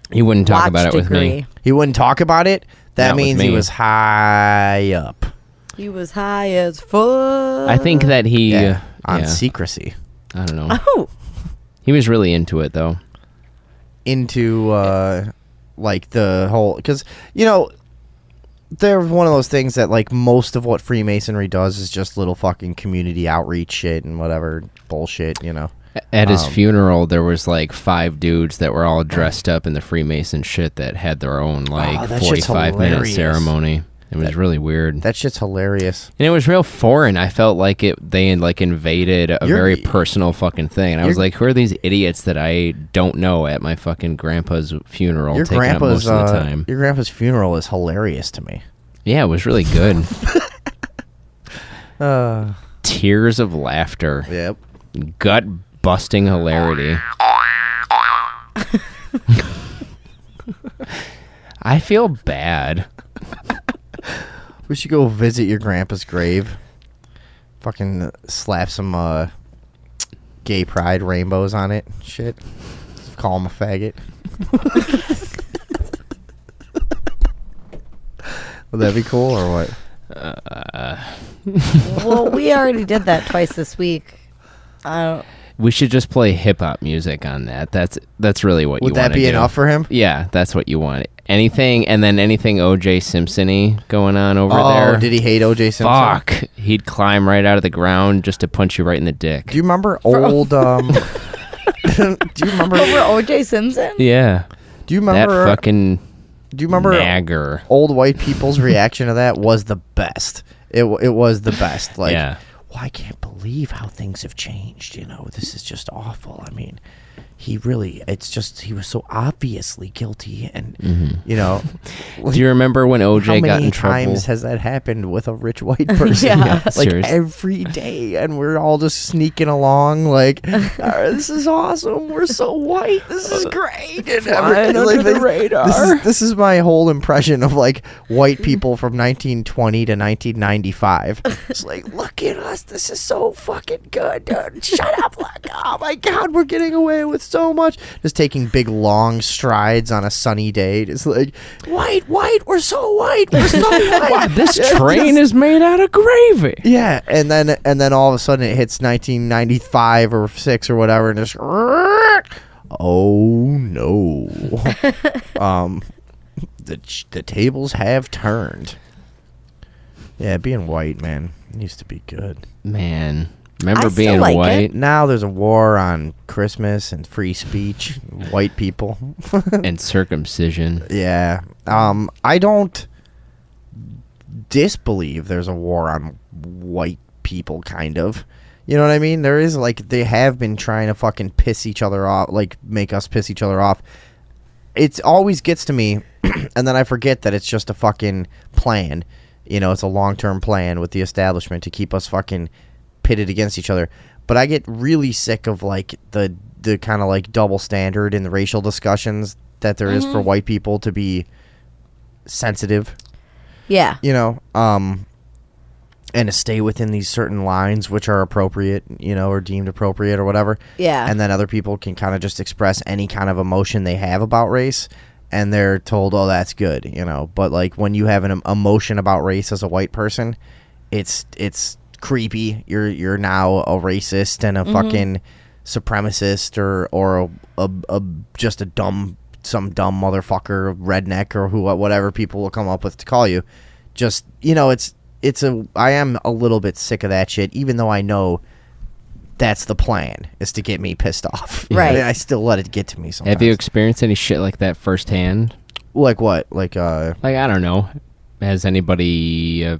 He wouldn't talk Watch about it with me. degree. He wouldn't talk about it? That Not with means he me. was high up. He was high as fuck. I think that he. On yeah, secrecy. I don't know. Oh, He was really into it though. Into like the whole, because they're one of those things that like most of what Freemasonry does is just little fucking community outreach shit and whatever bullshit. At his funeral, there was like 5 dudes that were all dressed up in the Freemason shit that had their own like that shit's 45-minute hilarious. ceremony. It was really weird. That shit's hilarious. And it was real foreign. I felt like they like invaded a very personal fucking thing. And I was like, who are these idiots that I don't know at my fucking grandpa's funeral Your taking up most of the time? Your grandpa's funeral is hilarious to me. Yeah, it was really good. Tears of laughter. Yep. Gut-busting hilarity. I feel bad. We should go visit your grandpa's grave. Fucking slap some gay pride rainbows on it. Shit. Call him a faggot. Would that be cool or what? well, we already did that twice this week. We should just play hip-hop music on that. That's really what you want Would that to be do. enough for him? Yeah, that's what you want. Anything O.J. Simpson-y going on over there. Oh, did he hate O.J. Simpson? Fuck. He'd climb right out of the ground just to punch you right in the dick. Do you remember old do you remember Over O.J. Simpson? Yeah. Do you remember That fucking do you remember nagger. old white people's reaction to that was the best. It was the best. Like, Yeah. well, I can't believe how things have changed. This is just awful. I mean, it's just he was so obviously guilty, and you know. Do you remember when OJ how got in many trouble? times has that happened with a rich white person? Yeah. Like Seriously. every day, and we're all just sneaking along like, this is awesome, we're so white, this is great, and this is my whole impression of like white people from 1920 to 1995. It's like, look at us, this is so fucking good, dude. Shut up, like, oh my god, we're getting away with so much. Just taking big long strides on a sunny day, just like, white, we're so white, we're so white. This train is made out of gravy. Yeah, and then all of a sudden it hits 1995 or 6 or whatever, and just, oh no, the tables have turned. Yeah, being white, man, used to be good. Man, remember I still being like it. white Now there's a war on Christmas and free speech, white people. and circumcision? Yeah. I don't disbelieve there's a war on white people, kind of. You know what I mean? There is, like, they have been trying to fucking piss each other off, like, make us piss each other off. It always gets to me, and then I forget that it's just a fucking plan. You know, it's a long-term plan with the establishment to keep us fucking pitted against each other. But I get really sick of, like, the kind of, like, double standard in the racial discussions that there is for white people to be sensitive. Yeah. You know, and to stay within these certain lines which are appropriate, you know, or deemed appropriate or whatever. Yeah. And then other people can kind of just express any kind of emotion they have about race, and they're told, oh, that's good, you know. But, like, when you have an emotion about race as a white person, it's creepy. You're now a racist and a fucking supremacist or a just some dumb motherfucker, redneck, or whatever people will come up with to call you. Just, you know, I am a little bit sick of that shit, even though I know that's the plan, is to get me pissed off. Right. I still let it get to me sometimes. Have you experienced any shit like that firsthand? Like what? Like, I don't know. Has anybody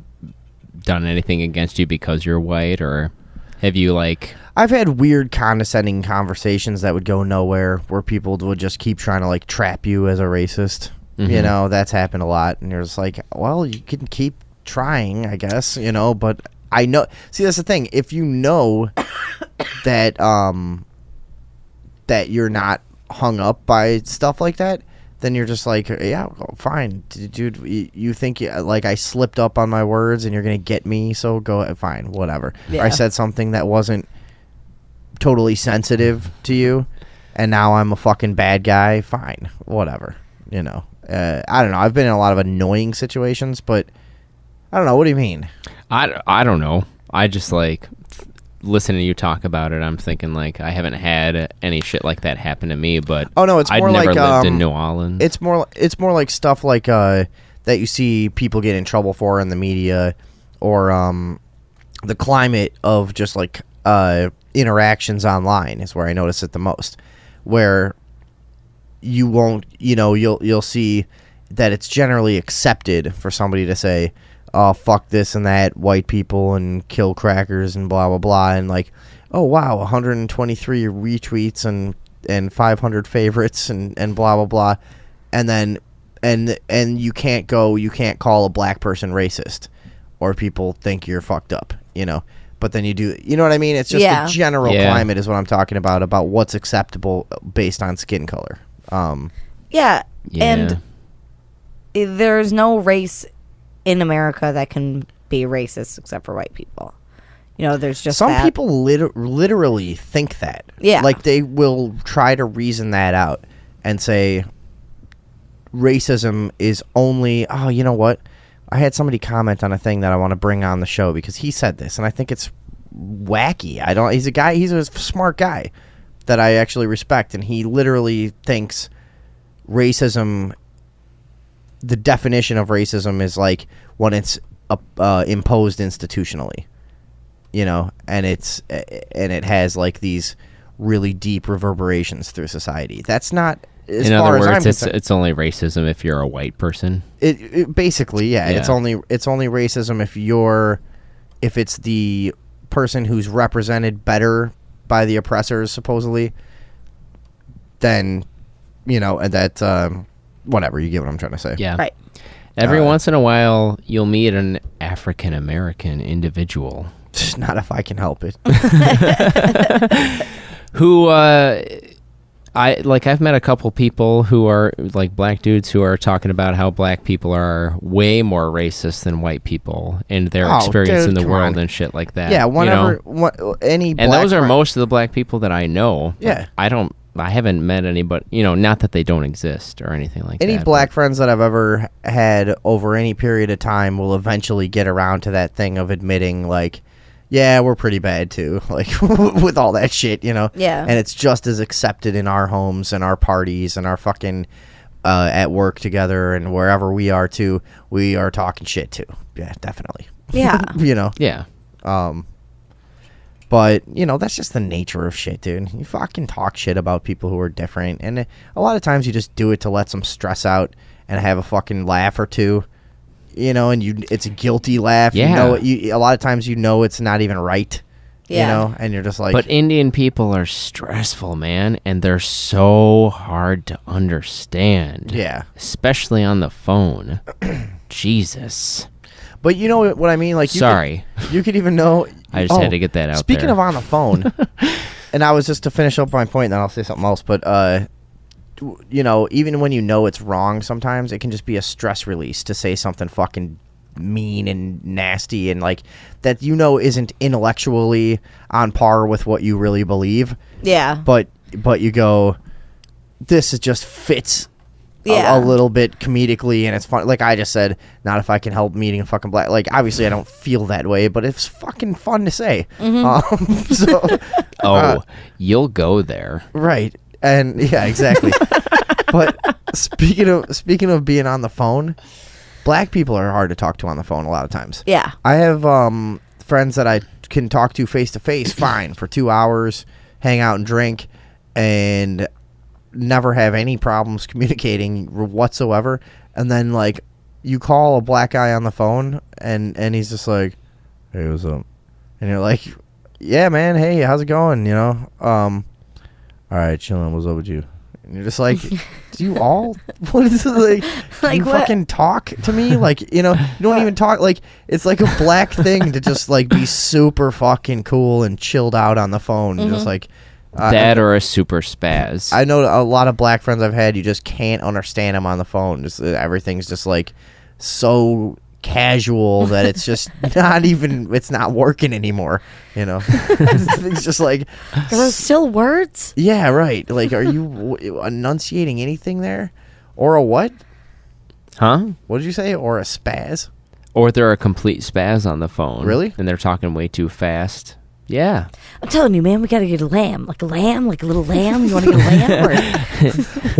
done anything against you because you're white, or have you, like... I've had weird condescending conversations that would go nowhere, where people would just keep trying to, like, trap you as a racist. You know, that's happened a lot, and you're just like, well, you can keep trying, I guess, you know, but I know... See, that's the thing. If you know that that you're not hung up by stuff like that, then you're just like, yeah, fine, dude. You think, like, I slipped up on my words and you're gonna get me, so go ahead, fine, whatever. Yeah. Or I said something that wasn't totally sensitive to you, and now I'm a fucking bad guy. Fine, whatever. You know, I don't know. I've been in a lot of annoying situations, but I don't know. What do you mean? I don't know. I just, like, listening to you talk about it, I'm thinking, like, I haven't had any shit like that happen to me, but Oh no, it's I'd more never like lived in New Orleans. It's more like stuff like that you see people get in trouble for in the media, or the climate of just, like, interactions online is where I notice it the most, where you won't, you know, you'll see that it's generally accepted for somebody to say, oh, fuck this and that, white people, and kill crackers and blah blah blah, and like, oh wow, 123 retweets and 500 favorites and blah blah blah, and then and you can't call a black person racist, or people think you're fucked up, you know. But then you do, you know what I mean? It's just the general climate is what I'm talking about what's acceptable based on skin color. Yeah. And there's no race in America that can be racist except for white people. You know, there's just some that. people literally think that. Yeah. Like, they will try to reason that out and say racism is only, oh, you know what? I had somebody comment on a thing that I want to bring on the show because he said this, and I think it's wacky. He's a smart guy that I actually respect, and he literally thinks racism, the definition of racism is like when it's imposed institutionally, you know, and it has like these really deep reverberations through society. That's not, as in far other as I'm words, concerned. it's only racism if you're a white person. It basically, yeah. It's only racism if it's the person who's represented better by the oppressors, supposedly, then, and that, whatever, you get what I'm trying to say. Yeah. Right. Every once in a while, you'll meet an African American individual Not if I can help it. who I've met a couple people who are like black dudes who are talking about how black people are way more racist than white people and their experience in the world and shit like that. Yeah, whenever any black and those are friend- most of the black people that I know. Yeah. I haven't met any, but not that they don't exist or anything like that. Any black friends that I've ever had over any period of time will eventually get around to that thing of admitting, like, yeah, we're pretty bad too, like with all that shit, Yeah. And it's just as accepted in our homes and our parties and our fucking at work together and wherever we are too. We are talking shit too. Yeah, definitely. Yeah. Yeah. But, that's just the nature of shit, dude. You fucking talk shit about people who are different. And a lot of times you just do it to let some stress out and have a fucking laugh or two. And it's a guilty laugh. Yeah. A lot of times it's not even right. Yeah. And you're just like... But Indian people are stressful, man, and they're so hard to understand. Yeah. Especially on the phone. Jesus. But you know what I mean? Like, Sorry. You could even know... I just had to get that out Speaking there. of on the phone, and I was just to finish up my point, then I'll say something else. But even when it's wrong, sometimes it can just be a stress release to say something fucking mean and nasty and like that isn't intellectually on par with what you really believe. Yeah. But you go, this is just fits. Yeah. A little bit comedically, and it's fun. Like I just said, not if I can help meeting a fucking black. Like obviously, I don't feel that way, but it's fucking fun to say. You'll go there, right? And yeah, exactly. But speaking of being on the phone, black people are hard to talk to on the phone a lot of times. Yeah. I have friends that I can talk to face to face, fine, for 2 hours, hang out and drink, and never have any problems communicating whatsoever. And then like you call a black guy on the phone and he's just like, hey, what's up? And you're like, yeah, man, hey, how's it going? All right, chilling, what's up with you? And you're just like, do you all what is it like? Like you what? fucking talk to me? Like, you don't even talk. Like, it's like a black thing to just like be super fucking cool and chilled out on the phone. Just like that or a super spaz. I know a lot of black friends I've had, you just can't understand them on the phone. Just everything's just like so casual that it's just it's not working anymore. It's just like, Are those still words? yeah, right. Like, are you enunciating anything there, or a what? Huh? What did you say? Or a spaz? Or they're a complete spaz on the phone. Really? And they're talking way too fast. Yeah. I'm telling you, man, we gotta get a lamb. Like a little lamb. You want to get a lamb? Or...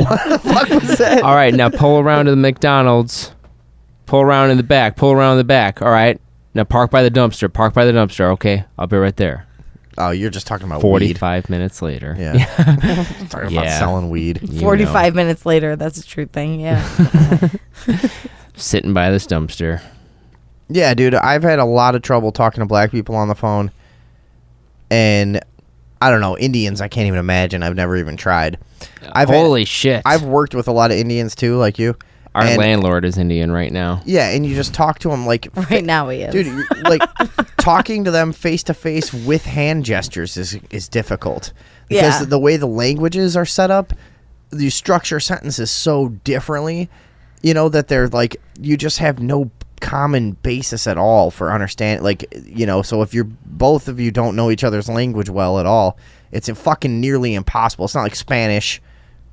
What the fuck was that? All right, now pull around to the McDonald's. Pull around in the back. Pull around in the back. All right. Now park by the dumpster. Park by the dumpster. Okay, I'll be right there. Oh, you're just talking about 45 minutes later. weed. Yeah. Talking about Yeah. selling weed. You 45 minutes later. That's a true thing. Yeah. Sitting by this dumpster. Yeah, dude, I've had a lot of trouble talking to black people on the phone. And I don't know, Indians, I can't even imagine. I've never even tried. Holy shit. I've worked with a lot of Indians too, like you. Our and- landlord is Indian right now. Yeah, and you just talk to them like Right now he is. dude, like talking to them face to face with hand gestures is difficult because Yeah. the way the languages are set up, you structure sentences so differently, that they're like you just have no common basis at all for understanding. Like, so if both of you don't know each other's language well at all, it's fucking nearly impossible. It's not like Spanish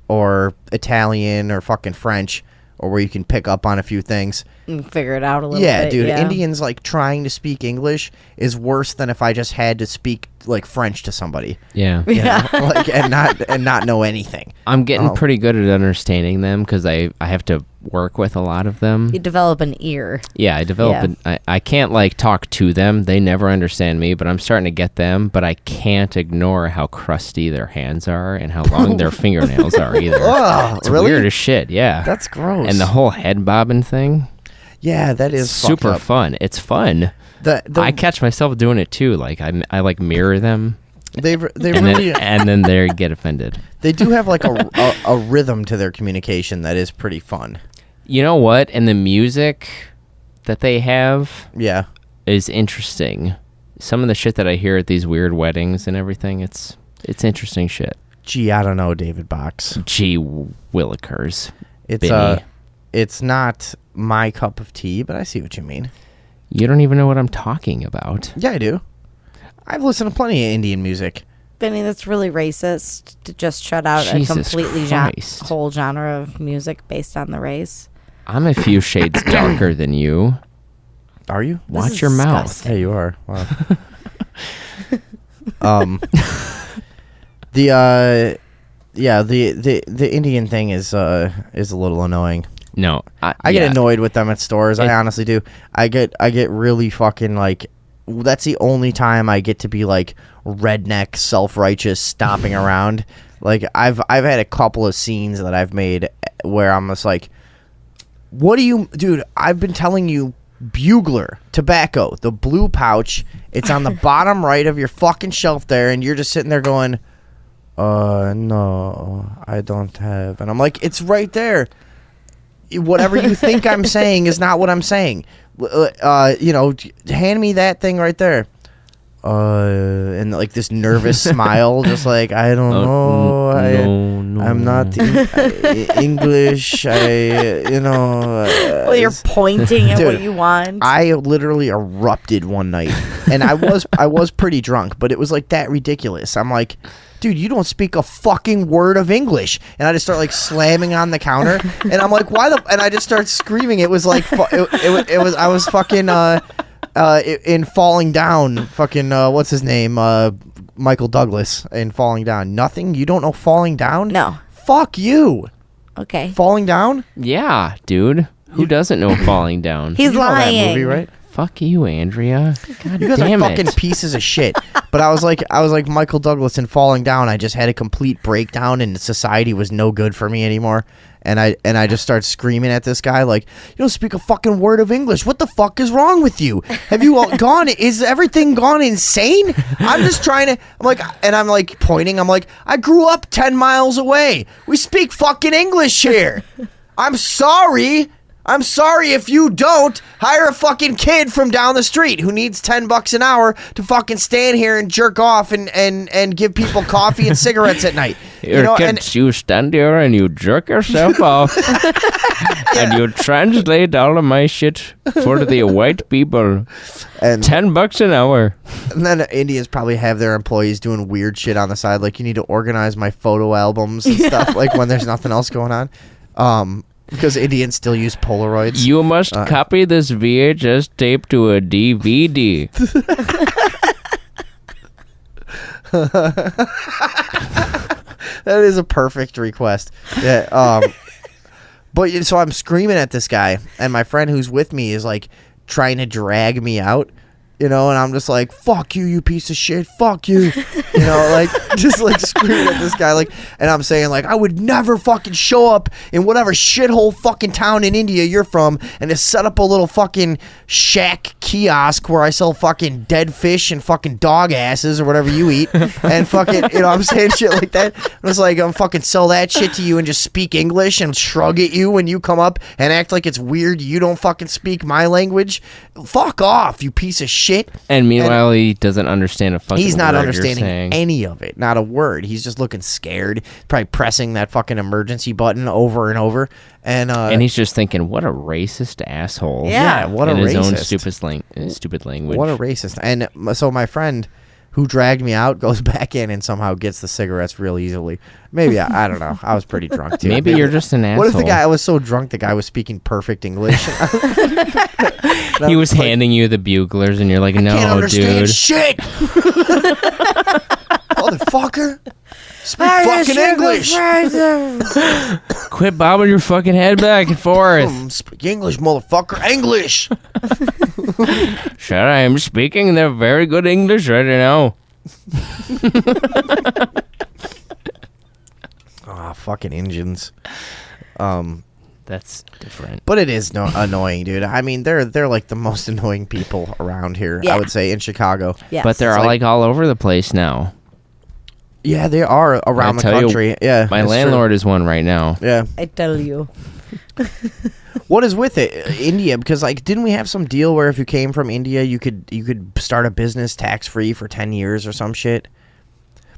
or Italian or fucking French, or where you can pick up on a few things. Figure it out a little Yeah, bit. dude. Yeah. Indians like trying to speak English is worse than if I just had to speak like French to somebody. Yeah. Yeah. Like and not know anything. I'm getting pretty good at understanding them because I have to work with a lot of them. You develop an ear. Yeah, I develop I can't like talk to them. They never understand me, but I'm starting to get them, but I can't ignore how crusty their hands are and how long their fingernails are either. Oh, It's really? weird as shit, yeah. That's gross. And the whole head bobbing thing, yeah, that is super fucked up. fun. It's fun. The I catch myself doing it too. Like I like mirror them. They and really then they get offended. they do have like a rhythm to their communication that is pretty fun. You know what? And the music that they have Yeah. is interesting. Some of the shit that I hear at these weird weddings and everything, it's interesting shit. Gee, I don't know, David Box. Gee willikers. It's it's not my cup of tea, but I see what you mean. You don't even know what I'm talking about. Yeah, I do. I've listened to plenty of Indian music. Benny, that's really racist to just shut out Jesus a completely Christ. whole genre of music based on the race. I'm a few shades darker than you. Are you? Watch is your mouth. disgusting. Yeah, you are. Wow. The Indian thing is a little annoying. No, I get annoyed with them at stores. I honestly do. I get really fucking like. That's the only time I get to be like redneck, self-righteous, stomping around. Like I've had a couple of scenes that I've made where I'm just like, "What do you, dude? I've been telling you, Bugler tobacco, the blue pouch. It's on the bottom right of your fucking shelf there, and you're just sitting there going, no, I don't have." And I'm like, "It's right there. Whatever you think I'm saying is not what I'm saying. Hand me that thing right there." And like this nervous smile, just like, "I don't know. I'm not English. Well, you're pointing at Dude, what you want. I literally erupted one night, and I was pretty drunk, but it was like that ridiculous. I'm like, "Dude, you don't speak a fucking word of English," and I just start like slamming on the counter, and I'm like, "Why the?" And I just start screaming. It was like it was I was fucking in Falling Down. Fucking what's his name? Michael Douglas in Falling Down. Nothing. You don't know Falling Down? No. Fuck you. Okay. Falling Down? Yeah, dude. Who doesn't know Falling Down? He's You know that lying. movie, right? Fuck you, Andrea. God You guys damn are fucking it. pieces of shit. But I was like Michael Douglas in Falling Down. I just had a complete breakdown, and society was no good for me anymore. And I just started screaming at this guy like, "You don't speak a fucking word of English. What the fuck is wrong with you? Have you all gone? Is everything gone insane? I'm just trying to." I'm like pointing. I'm like, "I grew up 10 miles away. We speak fucking English here. I'm sorry." If you don't, hire a fucking kid from down the street who needs $10 an hour to fucking stand here and jerk off and give people coffee and cigarettes at night. You stand here and you jerk yourself off. And you translate all of my shit for the white people. And $10 an hour. And then Indians probably have their employees doing weird shit on the side, like, "You need to organize my photo albums and stuff," like when there's nothing else going on. Because Indians still use Polaroids. You must copy this VHS tape to a DVD. That is a perfect request. Yeah. But so I'm screaming at this guy, and my friend who's with me is like trying to drag me out. And I'm just like, "Fuck you, you piece of shit, fuck you," like just like screaming at this guy, like, and I'm saying like, "I would never fucking show up in whatever shithole fucking town in India you're from and to set up a little fucking shack kiosk where I sell fucking dead fish and fucking dog asses or whatever you eat and fucking," I'm saying shit like that. I was like, "I'm fucking sell that shit to you and just speak English and shrug at you when you come up and act like it's weird you don't fucking speak my language. Fuck off, you piece of shit." And meanwhile, he doesn't understand a fucking He's not word understanding you're saying. any of it. Not a word. He's just looking scared. Probably pressing that fucking emergency button over and over. And he's just thinking, what a racist asshole. Yeah. what a in his racist. own stupid language. What a racist. And so my friend who dragged me out goes back in and somehow gets the cigarettes real easily. Maybe, I don't know. I was pretty drunk too. Maybe you're just an asshole. What if the guy, I was so drunk the guy was speaking perfect English? He was handing you the buglers and you're like, "No, Can't understand dude." shit. Motherfucker. Speak fucking English. Quit bobbing your fucking head back and forth. Speak English, motherfucker. English. Sure, I am speaking the very good English right now. Fucking engines. That's different. But it is annoying, dude. I mean, they're like the most annoying people around here, Yeah. I would say, in Chicago. Yes. But they're It's all like- like all over the place now. Yeah, they are around the tell you, country. Yeah, My that's landlord is one right now. true. Yeah. I tell you. What is with it, India? Because like, didn't we have some deal where if you came from India, you could start a business tax free for 10 years or some shit?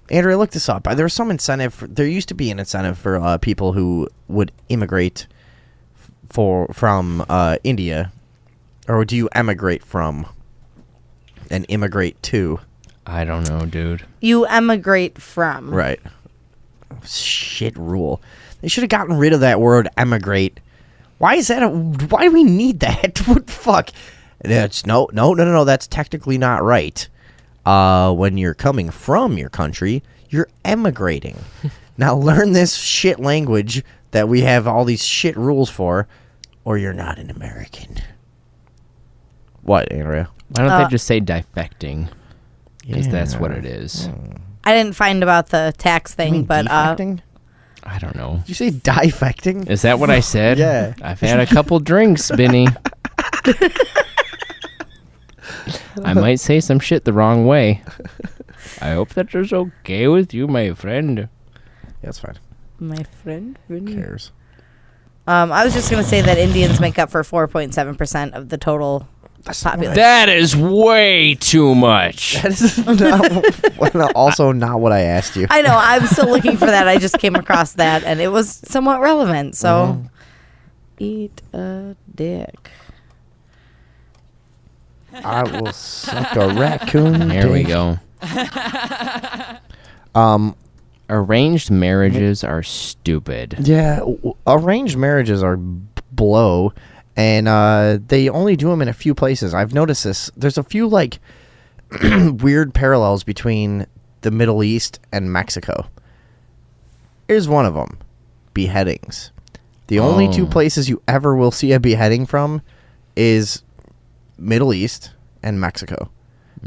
Andrea, look this up. There was some incentive. There used to be an incentive for people who would immigrate from India, or do you emigrate from and immigrate to? I don't know, dude. You emigrate from. Right. Shit rule. They should have gotten rid of that word emigrate. Why is that? Why do we need that? What the fuck? It's no. That's technically not right. When you're coming from your country, you're emigrating. Now learn this shit language that we have all these shit rules for, or you're not an American. What, Andrea? Why don't they just say defecting? Because that's what it is. I didn't find about the tax You thing, mean but defecting? I don't know. Did you say defecting? Is that what I said? Yeah. I've had a couple drinks, Benny. I might say some shit the wrong way. I hope that is okay with you, my friend. Yeah, that's fine. my friend. Who cares? I was just gonna say that Indians make up for 4.7% of the total population. That is way too much. That is also not what I asked you. I know. I'm still looking for that. I just came across that, and it was somewhat relevant. So, eat a dick. I will suck a raccoon. There we dick. go. Arranged marriages are stupid. Yeah, arranged marriages are blow, and they only do them in a few places. I've noticed this. There's a few like weird parallels between the Middle East and Mexico. Here's one of them: beheadings. The only two places you ever will see a beheading from is Middle East and Mexico.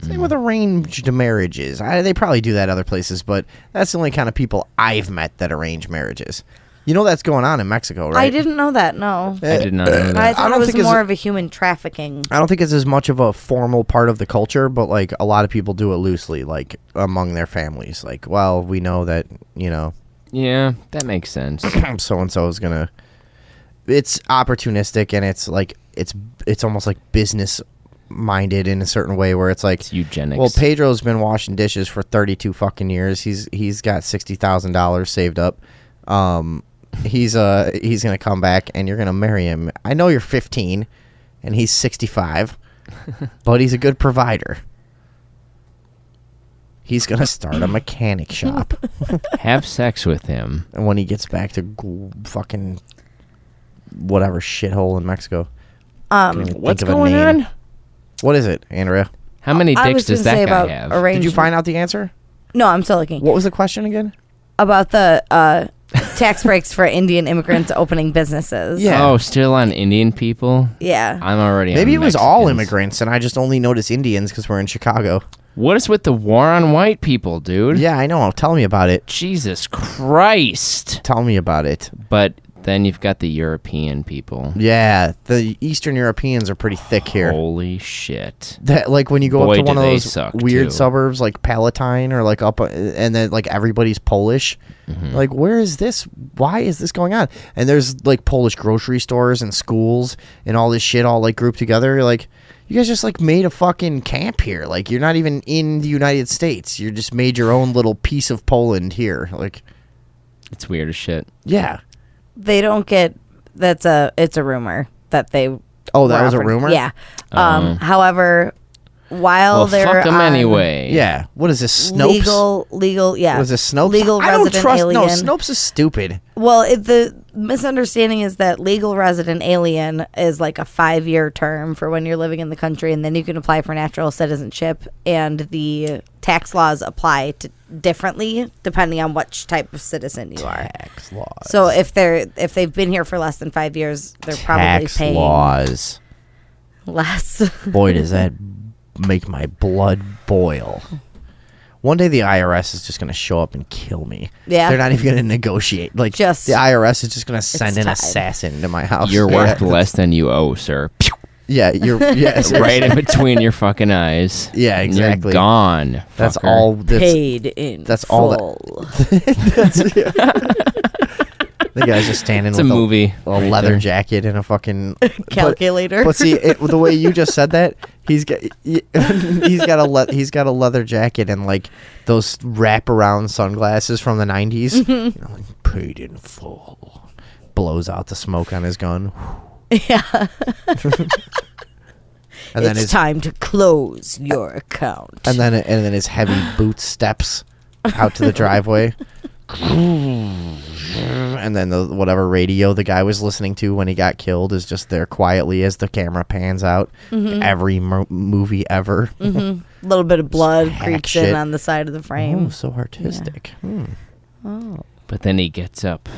Same with arranged marriages. They probably do that other places, but that's the only kind of people I've met that arrange marriages. You know that's going on in Mexico, right? I didn't know that. No, I did not know that. I thought don't it was think it's more a- of a human trafficking. I don't think it's as much of a formal part of the culture, but like a lot of people do it loosely, like among their families. Like, well, we know that, Yeah, that makes sense. so and so is gonna. It's opportunistic, and it's like it's almost like business minded in a certain way, where it's like It's eugenics. well, Pedro's been washing dishes for 32 fucking years. He's got $60,000 saved up. He's gonna come back and you're gonna marry him. I know you're 15 and he's 65, but he's a good provider. He's gonna start a mechanic shop, Have sex with him. and when he gets back to fucking whatever shithole in Mexico, can't even think What's of a going name. on? What is it, Andrea? How many I dicks was does gonna say that guy about have? arranged. Did you find out the answer? No, I'm still looking. What was the question again? About the tax breaks for Indian immigrants opening businesses. Yeah. Oh, still on Indian people? Yeah. I'm already Maybe it on was all Mexicans. immigrants, and I just only noticed Indians because we're in Chicago. What is with the war on white people, dude? Yeah, I know. Tell me about it. Jesus Christ. Tell me about it. But then you've got the European people. Yeah, the Eastern Europeans are pretty thick here. Holy shit. That like when you go Boy, up to do one of they those suck, weird too. suburbs like Palatine or like up, and then like everybody's Polish. Mm-hmm. Like, where is this? Why is this going on? And there's like Polish grocery stores and schools and all this shit all like grouped together. You're like, you guys just like made a fucking camp here. Like, you're not even in the United States. You just made your own little piece of Poland here. Like, It's weird as shit. yeah. They don't get. It's a rumor that they. Oh, that were was a offered- rumor? Yeah. However, while Well, they're fuck them on anyway. Yeah. What is this? Snopes? legal, yeah. Was this Snopes? Legal I don't resident trust. alien. No, Snopes is stupid. Well, the misunderstanding is that legal resident alien is like a 5-year term for when you're living in the country, and then you can apply for natural citizenship, and the tax laws apply differently depending on which type of citizen you are. Tax laws. So if they've been here for less than 5 years, they're probably Tax paying laws. less. Boy, does that make my blood boil. One day the IRS is just going to show up and kill me. Yeah. They're not even going to negotiate. Like, Just- the IRS is just going to send an time. assassin to my house. You're Yeah. worth less than you owe, sir. Pew! Yeah, yes, right in between your fucking eyes. Yeah, And exactly. You're gone. That's fucker. all. Paid in That's full. all The guy's just standing It's with a movie. a right leather there. jacket and a fucking Calculator. But see, the way you just said that, he's got a leather jacket and like those wraparound sunglasses from the 90s. You know, like, paid in full. Blows out the smoke on his gun. Yeah. And then It's time to close your account. and then his heavy boot steps out to the driveway. And then whatever radio the guy was listening to when he got killed is just there quietly as the camera pans out. Every movie ever. A little bit of blood Hack creeps shit. in on the side of the frame. Oh, so artistic. But then he gets up.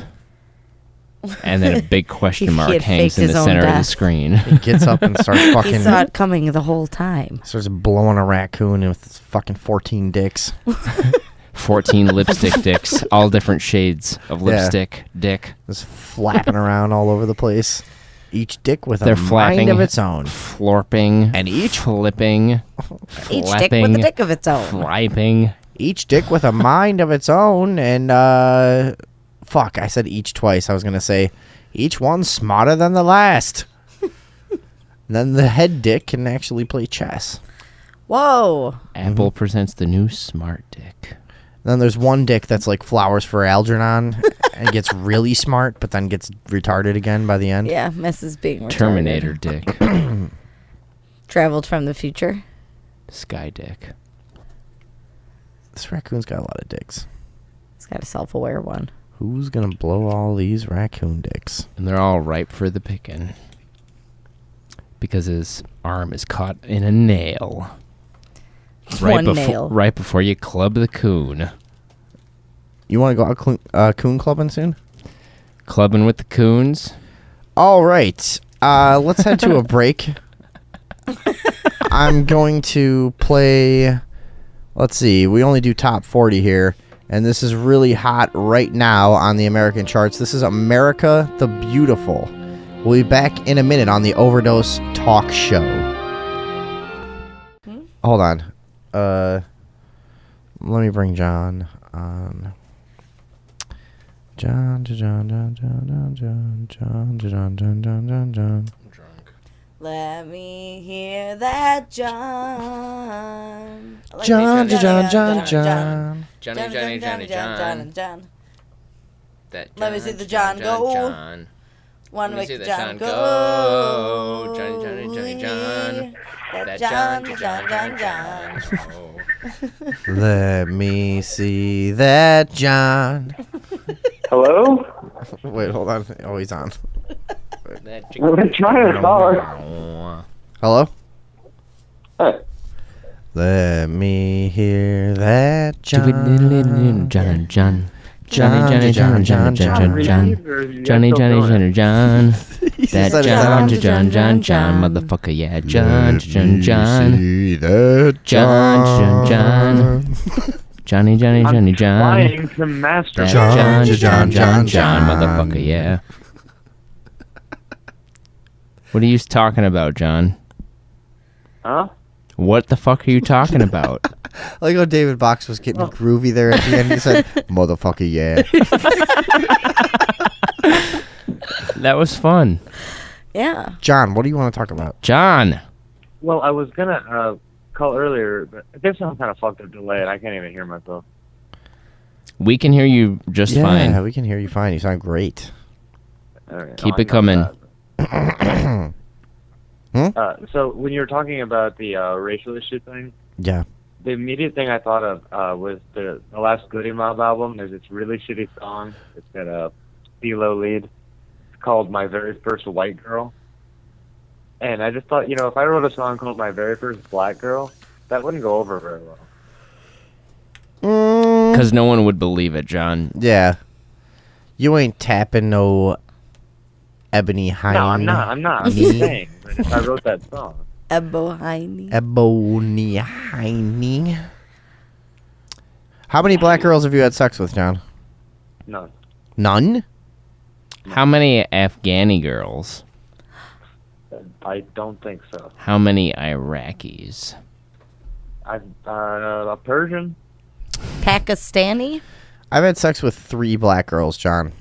And then a big question He mark had hangs faked in the his own center of the death. screen. He gets up and starts He fucking saw it coming the whole time. starts blowing a raccoon with his fucking 14 dicks. 14 lipstick dicks, all different shades of Yeah. lipstick dick. Just flapping around all over the place. Each dick with They're a mind flapping, of its own. florping, And each- flipping, Each dick flapping, with a dick of its own. flipping. Each dick with a mind of its own. And, fuck, I said each twice. I was going to say each one smarter than the last. Then the head dick can actually play chess. Whoa. Apple presents the new smart dick. Then there's one dick that's like flowers for Algernon and gets really smart, but then gets retarded again by the end. Yeah, Mrs. being retarded. Terminator dick. Traveled from the future. Sky dick. This raccoon's got a lot of dicks. He's got a self-aware one. Who's gonna blow all these raccoon dicks? And they're all ripe for the picking. Because his arm is caught in a nail. One nail. Right before you club the coon. You want to go out coon clubbing soon? Clubbing with the coons. All right. Let's head to a break. I'm going to play. Let's see. We only do top 40 here, and this is really hot right now on the American charts. This is America the Beautiful. We'll be back in a minute on the Overdose Talk Show. Hold on. Let me bring John on. John. Let me hear that, John. I like John. it. Johnny, John. That Let me see the John go. Want to make the John go. Johnny, John. That John. Let me see that John. Hello? Wait, hold on. Oh, he's on. I've been trying to call her. Hello? Hey. Let me hear that John. John. Johnny, John. He That said it John, motherfucker, yeah, John. See that John. Johnny, John. Trying to master. That John. John, motherfucker, yeah. What are you talking about, John? Huh? What the fuck are you talking about? Like how David Box was getting groovy there at the end. He said, motherfucker, yeah. That was fun. Yeah. John, what do you want to talk about? John. Well, I was gonna call earlier, but I guess I'm kind of fucked up delay, and I can't even hear myself. We can hear you just Yeah, fine. we can hear you fine. You sound great. All right, Keep I it know coming. that. So when you were talking about the racial issue thing, Yeah. the immediate thing I thought of was the last Goody Mob album. There's this really shitty song. It's got a D-Lo lead. It's called My Very First White Girl. And I just thought, if I wrote a song called My Very First Black Girl, that wouldn't go over very well. Because no one would believe it, John. Yeah. You ain't tapping no Ebony Hine. No, I'm not. I'm just saying. But if I wrote that song. Ebony. Ebony Hine. How many black girls have you had sex with, John? No. None? How many Afghani girls? I don't think so. How many Iraqis? A Persian? Pakistani? I've had sex with 3 black girls, John.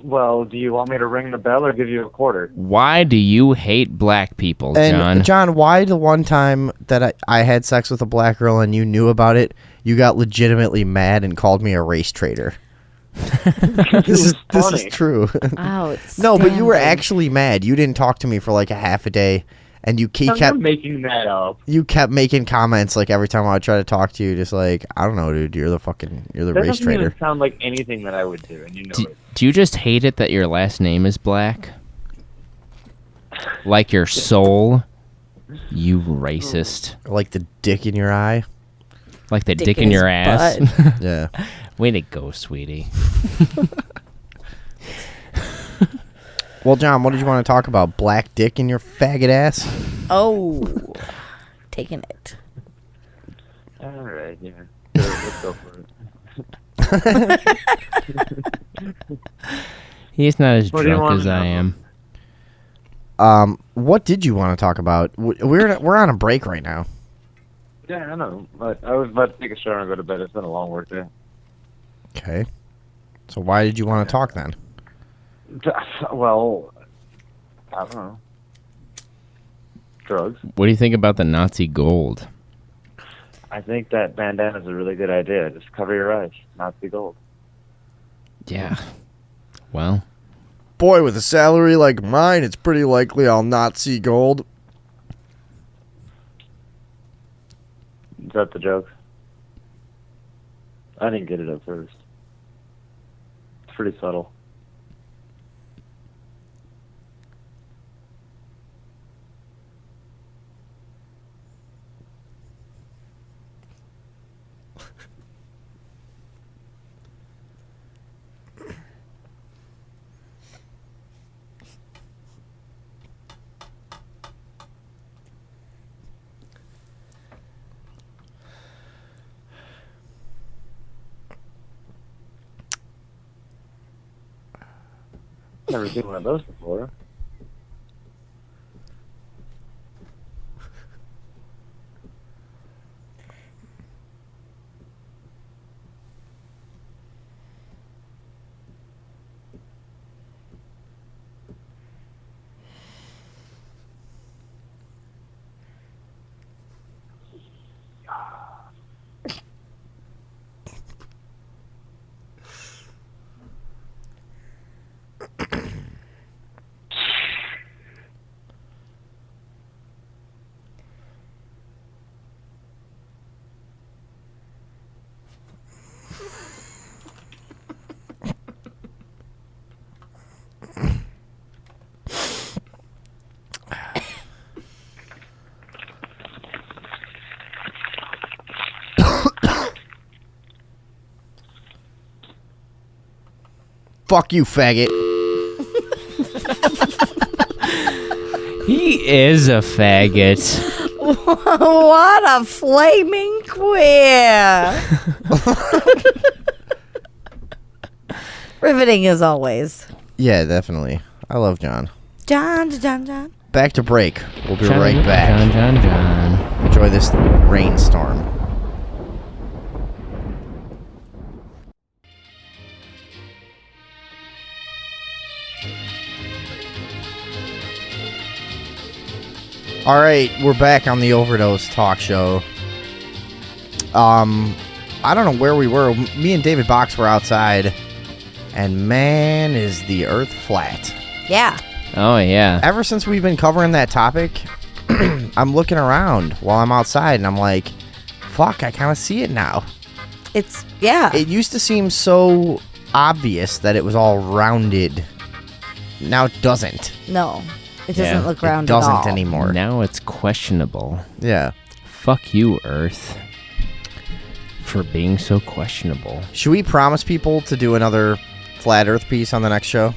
Well, do you want me to ring the bell or give you a quarter? Why do you hate black people, John? And John, why the one time that I had sex with a black girl and you knew about it, you got legitimately mad and called me a race traitor? This is true. No, but you were actually mad. You didn't talk to me for like a half a day, and you kept making that up. You kept making comments like every time I would try to talk to you, just like, I don't know, dude, you're the That race doesn't traitor. even sound like anything that I would do, and you know it. Do you just hate it that your last name is black? Like your soul? You racist. Like the dick in your eye. Like the dick in your ass? Yeah. Way to go, sweetie. Well, John, what did you want to talk about? Black dick in your faggot ass? Oh, taking it. All right, yeah. Sure, let's go for it. He's not as What do you drunk want as to I know? am. What did you want to talk about? We're on a break right now. Yeah, I know. But I was about to take a shower and go to bed. It's been a long work day. Okay. So why did you want to talk then? Well, I don't know. Drugs. What do you think about the Nazi gold? I think that bandana is a really good idea. Just cover your eyes, not be gold. Yeah. Well, Boy, with a salary like mine, it's pretty likely I'll not see gold. Is that the joke? I didn't get it at first. It's pretty subtle. Never seen one of those before. Fuck you, faggot. he is a faggot. What a flaming queer. Riveting as always. Yeah, definitely. I love John. John. Back to break. We'll be right back. John. Enjoy this rainstorm. All right, we're back on the Overdose talk show. I don't know where we were. Me and David Box were outside, and man, is the earth flat. Yeah. Oh, yeah. Ever since we've been covering that topic, I'm looking around while I'm outside, and I'm like, fuck, I kind of see it now. Yeah. It used to seem so obvious that it was all rounded. Now it doesn't. No. It doesn't look round It doesn't at all. anymore. Now it's questionable. Yeah. Fuck you, Earth, for being so questionable. Should we promise people to do another Flat Earth piece on the next show?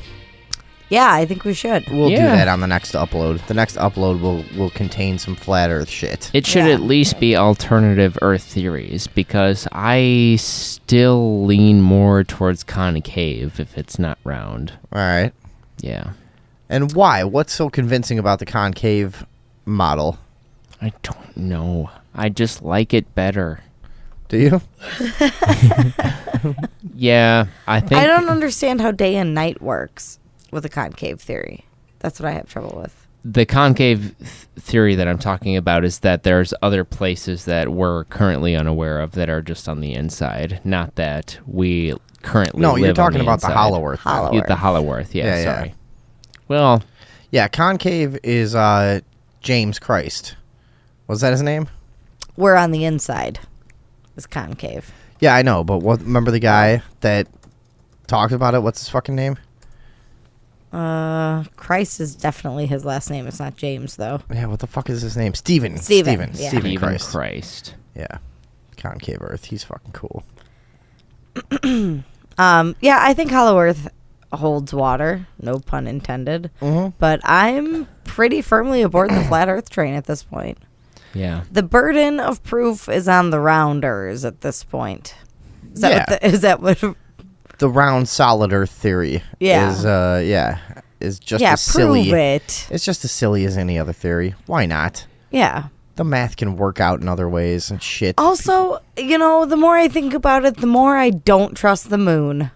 Yeah, I think we should. We'll do that on the next upload. The next upload will contain some Flat Earth shit. It should at least be alternative Earth theories, because I still lean more towards concave if it's not round. All right. Yeah. And why? What's so convincing about the concave model? I don't know. I just like it better. Do you? Yeah, I think. I don't understand how day and night works with the concave theory. That's what I have trouble with. The concave theory that I'm talking about is that there's other places that we're currently unaware of that are just on the inside, not that we currently No, live you're on talking the about the inside. hollow earth. then. Hollow Yeah, Earth. the hollow earth, Yeah, yeah. sorry. Well, Yeah, concave is James Christ. Was that his name? We're on the inside. It's concave. Yeah, I know, but remember the guy that talked about it? What's his fucking name? Christ is definitely his last name. It's not James, though. Yeah, what the fuck is his name? Steven. Steven, yeah. Steven Stephen Christ. Christ. Yeah. Concave Earth. He's fucking cool. Yeah, I think Hollow Earth holds water. No pun intended. Mhm. But I'm pretty firmly aboard the flat Earth train at this point. Yeah. The burden of proof is on the rounders at this point. Is that Yeah. is that what? The round solid Earth theory Yeah. is just Yeah, as silly. prove it. It's just as silly as any other theory. Why not? Yeah. The math can work out in other ways and shit. Also, the more I think about it, the more I don't trust the moon.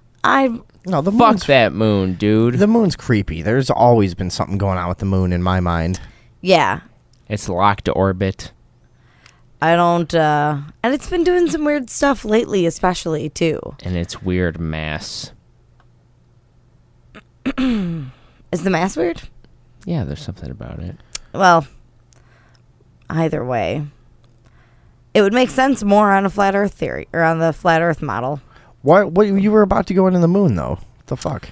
No, the Fuck moon's that moon, dude. The moon's creepy. There's always been something going on with the moon in my mind. Yeah. It's locked to orbit. I don't, and it's been doing some weird stuff lately, especially, too. And it's weird mass. Is the mass weird? Yeah, there's something about it. Well, either way. It would make sense more on a flat Earth theory, or on the flat Earth model. What you were about to go into the moon though? What the fuck?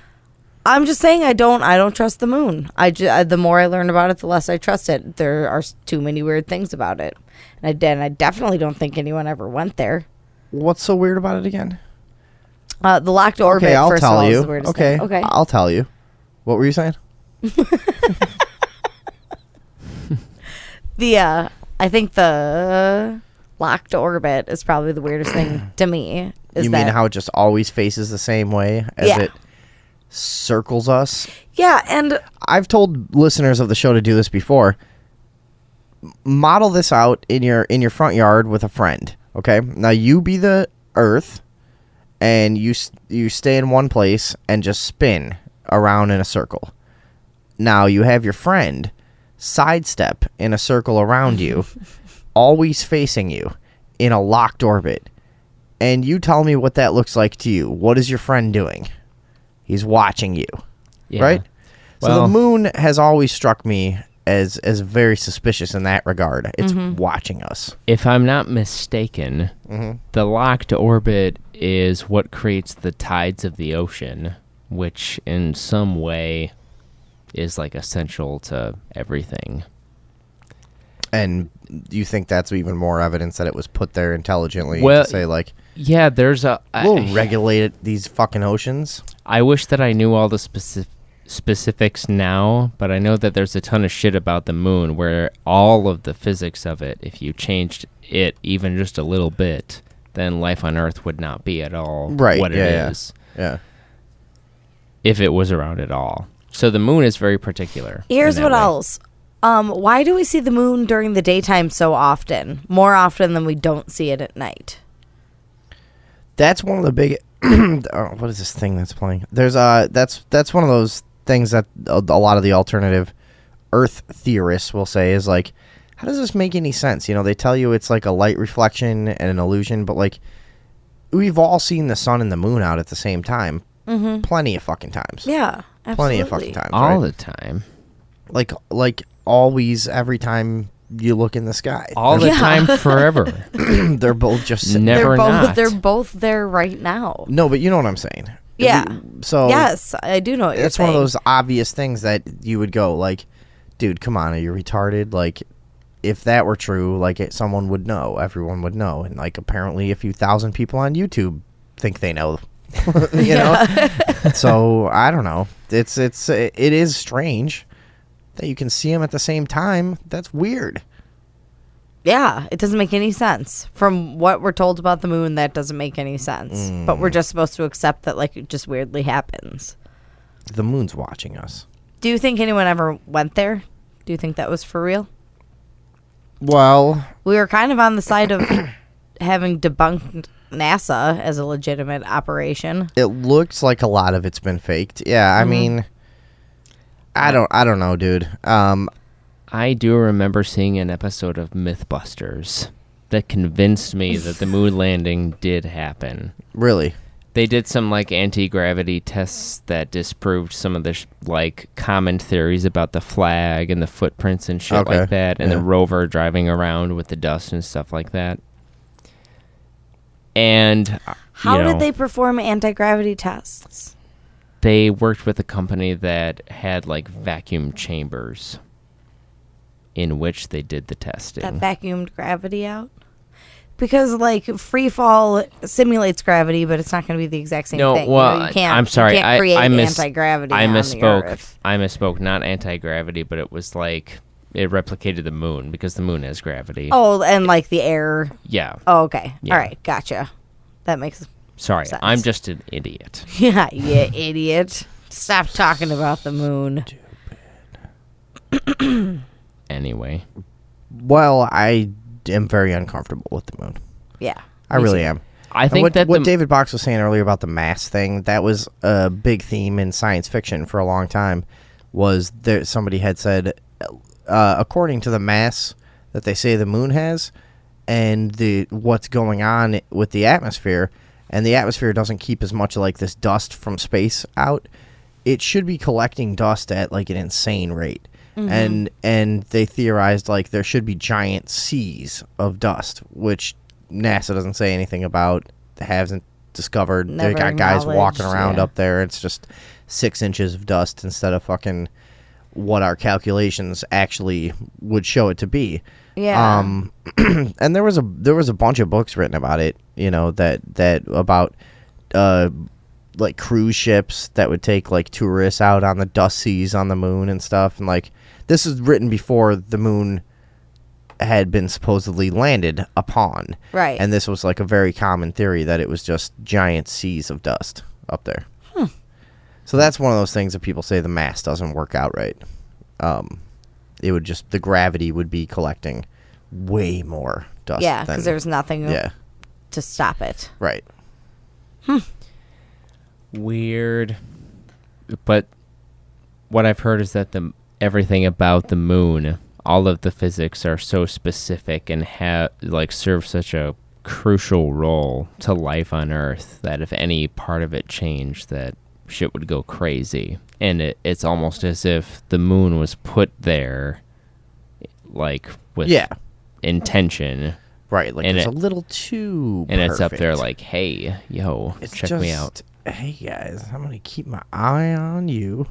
I'm just saying I don't trust the moon. The more I learn about it, the less I trust it. There are too many weird things about it. And I definitely don't think anyone ever went there. What's so weird about it again? The locked orbit, Okay, I'll first tell of all, you. is the weirdest Okay, thing. Okay. I'll tell you. What were you saying? I think the locked orbit is probably the weirdest thing to me. You mean how it just always faces the same way as Yeah. it circles us? Yeah, and I've told listeners of the show to do this before. Model this out in your front yard with a friend. Okay, now you be the Earth, and you stay in one place and just spin around in a circle. Now you have your friend sidestep in a circle around you, always facing you in a locked orbit, and you tell me what that looks like to you. What is your friend doing? He's watching you, Yeah. right? So Well- the moon has always struck me as very suspicious in that regard. It's watching us. If I'm not mistaken, the locked orbit is what creates the tides of the ocean, which in some way is like essential to everything. And you think that's even more evidence that it was put there intelligently Well, to say, like, Yeah, there's a. we'll regulate these fucking oceans? I wish that I knew all the specifics now, but I know that there's a ton of shit about the moon where all of the physics of it, if you changed it even just a little bit, then life on Earth would not be at all Right, what yeah, it is. Yeah. If it was around at all. So the moon is very particular. here's in what that way. else. Why do we see the moon during the daytime so often? More often than we don't see it at night. That's one of the big. What is this thing that's playing? There's that's one of those things that a lot of the alternative Earth theorists will say is like, how does this make any sense? You know, they tell you it's like a light reflection and an illusion, but like, we've all seen the sun and the moon out at the same time, plenty of fucking times. Yeah, absolutely. Plenty of fucking times. All right? the time. Like always, every time you look in the sky, All the time, forever. they're both just sitting Never not. They're both there right now. No, but you know what I'm saying. Yeah. So Yes, I do know what you're it's saying. one of those obvious things that you would go like, dude, come on, are you retarded? Like, if that were true, like someone would know, everyone would know, and like apparently a few thousand people on YouTube think they know. You know. So I don't know. It is strange that you can see them at the same time. That's weird. Yeah, it doesn't make any sense. From what we're told about the moon, that doesn't make any sense. But we're just supposed to accept that, like, it just weirdly happens. The moon's watching us. Do you think anyone ever went there? Do you think that was for real? Well, We were kind of on the side of having debunked NASA as a legitimate operation. it looks like a lot of it's been faked. Yeah, I mean, I don't know, dude. I do remember seeing an episode of Mythbusters that convinced me that the moon landing did happen. Really? They did some like anti-gravity tests that disproved some of the like common theories about the flag and the footprints and shit Okay, like that, and yeah. the rover driving around with the dust and stuff like that. And How you know, did they perform anti-gravity tests? They worked with a company that had like vacuum chambers in which they did the testing. That vacuumed gravity out? Because like free fall simulates gravity, but it's not going to be the exact same No, thing. well, you can't, I'm sorry. You can't create I anti-gravity. I on the misspoke. Earth. I misspoke. Not anti-gravity, but it was like it replicated the moon because the moon has gravity. Oh, and like the air. Yeah. Oh, okay. Yeah. All right. Gotcha. That makes Sorry, sense. I'm just an idiot. yeah, you idiot. Stop talking about the moon. Anyway, Well, I am very uncomfortable with the moon. Yeah. I really am. I And think what, that what the David Box was saying earlier about the mass thing, that was a big theme in science fiction for a long time. Was there somebody had said, according to the mass that they say the moon has, and the what's going on with the atmosphere, and the atmosphere doesn't keep as much like this dust from space out, it should be collecting dust at like an insane rate. And they theorized like there should be giant seas of dust, which NASA doesn't say anything about, hasn't discovered. They Never got guys walking acknowledged, around yeah. up there. It's just 6 inches of dust instead of fucking what our calculations actually would show it to be. Yeah. And there was a bunch of books written about it, you know, that about like cruise ships that would take like tourists out on the dust seas on the moon and stuff, and like this is written before the moon had been supposedly landed upon. Right. And this was like a very common theory that it was just giant seas of dust up there. So that's one of those things that people say the mass doesn't work out right. It would just, the gravity would be collecting way more dust. yeah, than, because there's nothing yeah, to stop it. right. weird, but what I've heard is that everything about the moon, all of the physics are so specific and serve such a crucial role to life on Earth that if any part of it changed, that shit would go crazy. And it's almost as if the moon was put there, like with Yeah. intention, Right, like And it's it- a little too and it's up there perfect. like, hey, yo, It's check me out. Hey guys, I'm gonna keep my eye on you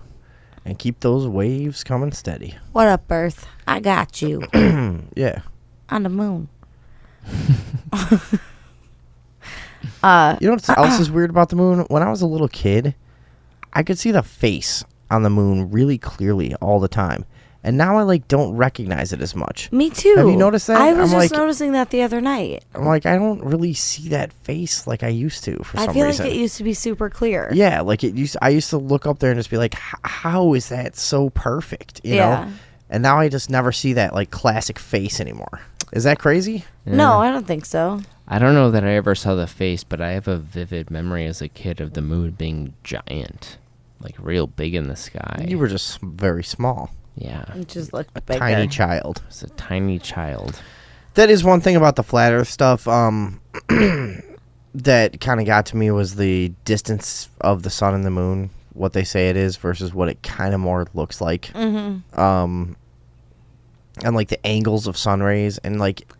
and keep those waves coming steady. What up, Earth? I got you Yeah. on the moon. You know what else is weird about the moon? When I was a little kid, I could see the face on the moon really clearly all the time. And now I like don't recognize it as much. Me too. Have you noticed that? I was I'm just like- noticing that the other night. I'm like, I don't really see that face like I used to for I some feel reason. like it used to be super clear. Yeah, like I used to look up there and just be like, how is that so perfect? You Yeah. know? And now I just never see that like classic face anymore. Is that crazy? No, I don't think so. I don't know that I ever saw the face, but I have a vivid memory as a kid of the moon being giant, like real big in the sky. You were just very small. Yeah, It just looked bigger. Tiny child. it's a tiny child. That is one thing about the flat Earth stuff. That kind of got to me was the distance of the sun and the moon, what they say it is versus what it kind of more looks like. Mm-hmm. And like the angles of sun rays and like,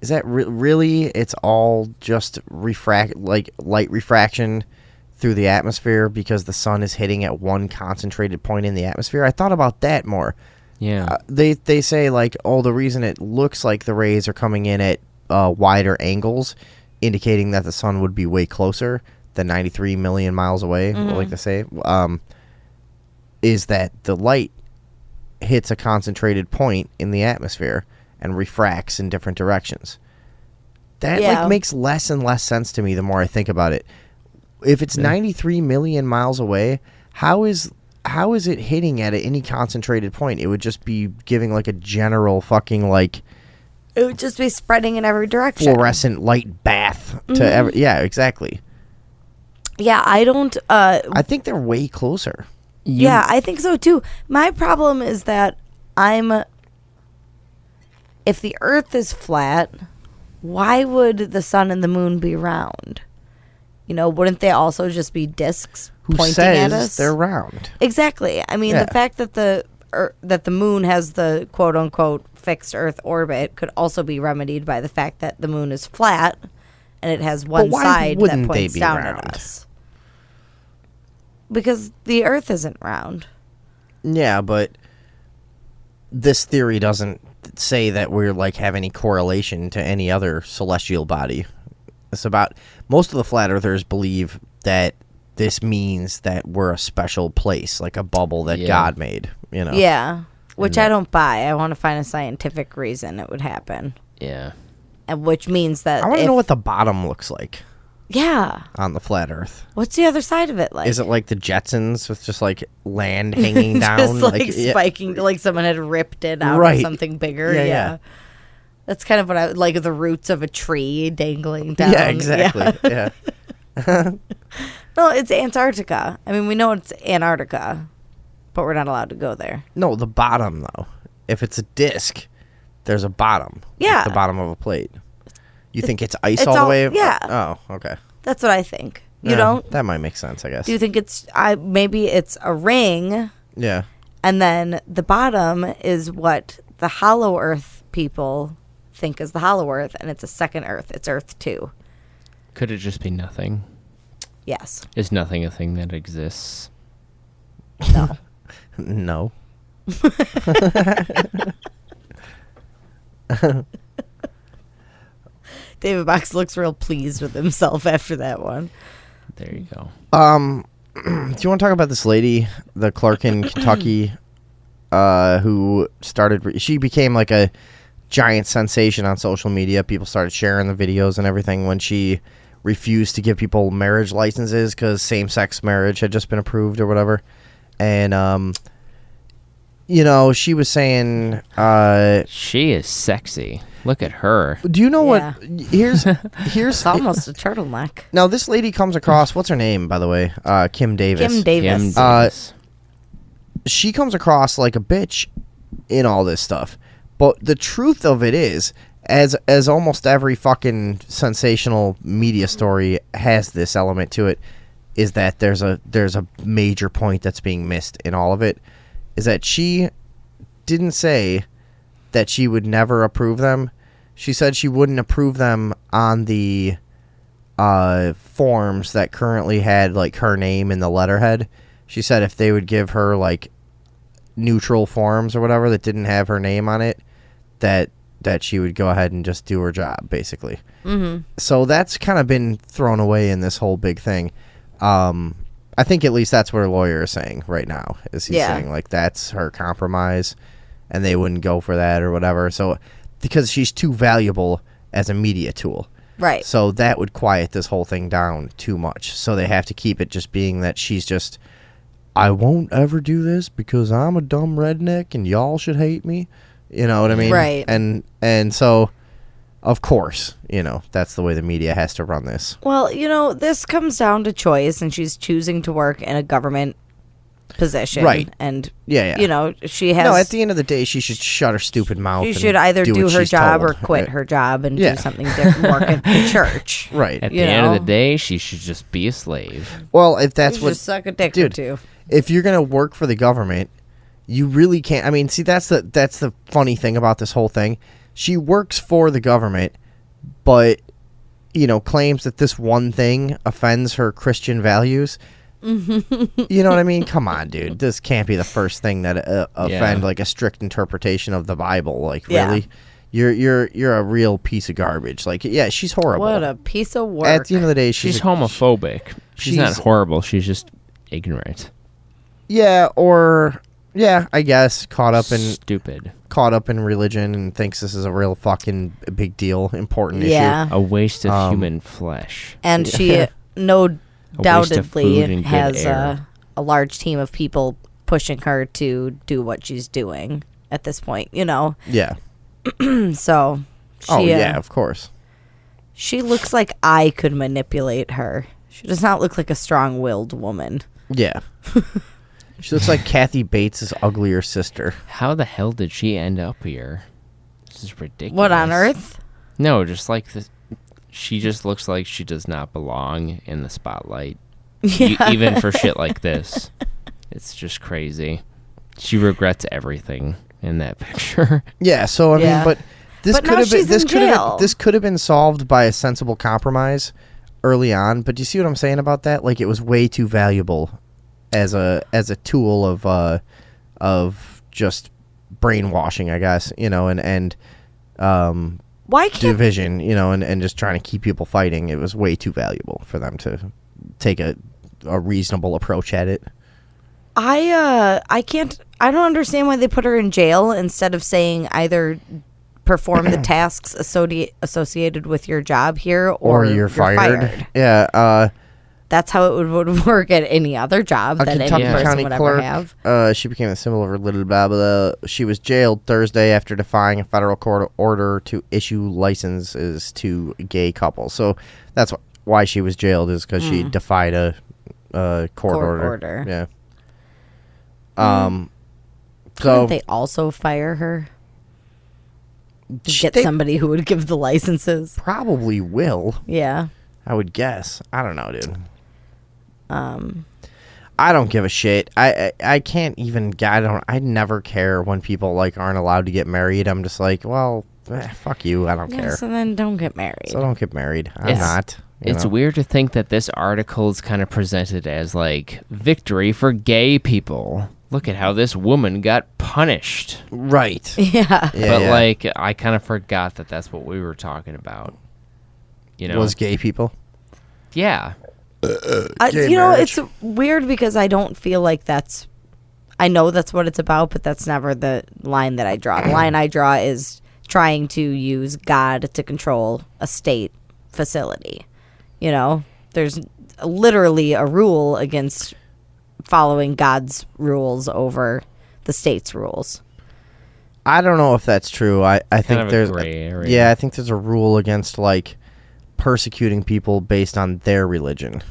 is that really? It's all just light refraction through the atmosphere because the sun is hitting at one concentrated point in the atmosphere. I thought about that more. Yeah, They say like, oh, the reason it looks like the rays are coming in at wider angles, indicating that the sun would be way closer than 93 million miles away, like they say, is that the light hits a concentrated point in the atmosphere and refracts in different directions. That like makes less and less sense to me the more I think about it. If it's 93 million miles away, how is how is it hitting at any concentrated point? It would just be giving like a general fucking like It would just be spreading in every direction. fluorescent light bath to every. Yeah, exactly. Yeah, I don't. I think they're way closer. Yeah, I think so too. My problem is that if the Earth is flat, why would the sun and the moon be round? You know, wouldn't they also just be discs Who pointing says at us? they're round? Exactly. I mean, Yeah. the fact that the moon has the quote unquote fixed Earth orbit could also be remedied by the fact that the moon is flat and it has one why side that wouldn't they points be down round? at us. Because the Earth isn't round. Yeah, but this theory doesn't say that we're like have any correlation to any other celestial body. It's about most of the flat earthers believe that this means that we're a special place, like a bubble that Yeah. God made, you know. Yeah, which I don't buy. I want to find a scientific reason it would happen, Yeah. and which means that I want to know what the bottom looks like Yeah, on the flat earth. what's the other side of it like? Is it like the Jetsons with just like land hanging down? just like yeah. spiking, like someone had ripped it out Right. of something bigger? Yeah, Yeah, yeah. That's kind of what I like. The roots of a tree dangling down. Yeah, exactly. Yeah. No, it's Antarctica. I mean, we know it's Antarctica, but we're not allowed to go there. No, the bottom though. If it's a disc, there's a bottom. Yeah. Like the bottom of a plate. You think it's ice it's all the all- way? yeah. Oh, okay. That's what I think. You Yeah, don't? That might make sense, I guess. Do you think it's? Maybe it's a ring. Yeah. And then the bottom is what the hollow earth people think is the hollow earth, and it's a second earth. It's Earth 2. Could it just be nothing? Yes. Is nothing a thing that exists? No. No. David Box looks real pleased with himself after that one. There you go. Do you want to talk about this lady, the clerk in Kentucky, who started? She became like a giant sensation on social media. People started sharing the videos and everything when she refused to give people marriage licenses because same-sex marriage had just been approved or whatever. And you know, she was saying, She is sexy. Look at her. do you know Yeah. what? Here's It's almost a turtleneck. now this lady comes across. What's her name, by the way? Kim Davis. Kim Davis. Kim Davis. She comes across like a bitch in all this stuff. But the truth of it is, as almost every fucking sensational media story has this element to it, is that there's a major point that's being missed in all of it, is that she didn't say that she would never approve them. She said she wouldn't approve them on the forms that currently had like her name in the letterhead. She said if they would give her like neutral forms or whatever that didn't have her name on it, that she would go ahead and just do her job, basically. Mm-hmm. So that's kind of been thrown away in this whole big thing. I think at least that's what her lawyer is saying right now. Is he's saying like that's her compromise, and they wouldn't go for that or whatever. So because she's too valuable as a media tool. Right. So that would quiet this whole thing down too much. So they have to keep it just being that she's just, I won't ever do this because I'm a dumb redneck and y'all should hate me. You know what I mean? Right. And so, of course, you know, that's the way the media has to run this. Well, you know, this comes down to choice, and she's choosing to work in a government position. Right. And, Yeah. you know, she has... No, at the end of the day, she should shut her stupid mouth. She and should either do what her she's job told. or quit her job and Yeah. do something different, work at the church. Right. At the You end of know? the day, she should just be a slave. Well, if that's You what... just suck a dick dude, or two. if you're gonna work for the government, you really can't. I mean, see, that's the funny thing about this whole thing. She works for the government, but you know, claims that this one thing offends her Christian values. You know what I mean? Come on, dude. This can't be the first thing that offend like a strict interpretation of the Bible. Like, Yeah. really, you're a real piece of garbage. Like, yeah, she's horrible. What a piece of work. At the end of the day, She's homophobic. She's not she's- horrible. She's just ignorant. Yeah, or yeah, I guess caught up in religion and thinks this is a real fucking big deal, important Yeah. A waste of human flesh. And she no waste of food doubtedly and good has air. a large team of people pushing her to do what she's doing at this point, you know. Yeah. So she, yeah, of course. she looks like I could manipulate her. She does not look like a strong-willed woman. Yeah. She looks like Kathy Bates' uglier sister. How the hell did she end up here? This is ridiculous. What on earth? No, just like this. She just looks like she does not belong in the spotlight. Yeah. Even for shit like this. It's just crazy. She regrets everything in that picture. Yeah, so I Yeah. mean, but this But could now have been she's in jail. this could have been solved by a sensible compromise early on, but do you see what I'm saying about that? Like, it was way too valuable as a tool of just brainwashing, I guess, you know, and Why can't division, you know, and just trying to keep people fighting. It was way too valuable for them to take a reasonable approach at it. I don't understand why they put her in jail instead of saying either perform the tasks associated with your job here or you're fired. Yeah, That's how it would work at any other job a that any Kentucky person County would ever clerk. have. She became a symbol of her little blah blah. She was jailed Thursday after defying a federal court order to issue licenses to gay couples. So that's why she was jailed, is because she defied a court order. Yeah. So Couldn't they also fire her? To get they somebody who would give the licenses. probably will. Yeah. I would guess. I don't know, dude. I don't give a shit. I can't even. I never care when people like aren't allowed to get married. I'm just like, well, fuck you. I don't Yeah, care. so then don't get married. So don't get married. I'm It's- not. you It's know? weird to think that this article is kind of presented as like victory for gay people. Look at how this woman got punished. Right. Yeah. Yeah, But yeah. like, I kind of forgot that that's what we were talking about. You know? Was gay people. Yeah. Gay You know, marriage. it's weird because I don't feel like that's. I know that's what it's about, but that's never the line that I draw. The line I draw is trying to use God to control a state facility. You know, there's literally a rule against following God's rules over the state's rules. I don't know if that's true. I think of a there's gray area. Yeah, I think there's a rule against like persecuting people based on their religion,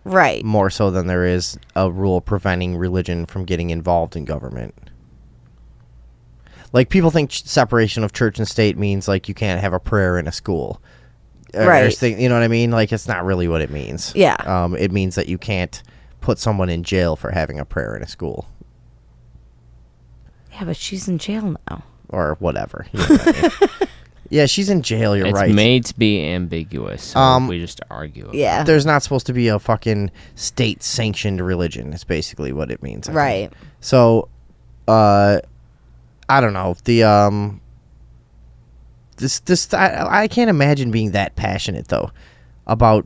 Right. more so than there is a rule preventing religion from getting involved in government. Like, people think separation of church and state means like you can't have a prayer in a school. Right. You know what I mean? Like, it's not really what it means. Yeah. It means that you can't put someone in jail for having a prayer in a school Yeah, but she's in jail now. or whatever. You know what I mean? Yeah, she's in jail. You're It's right. made to be ambiguous. So we just argue about Yeah. There's not supposed to be a fucking state-sanctioned religion. Is basically what it means. I think. Right. So, I don't know. I can't imagine being that passionate though about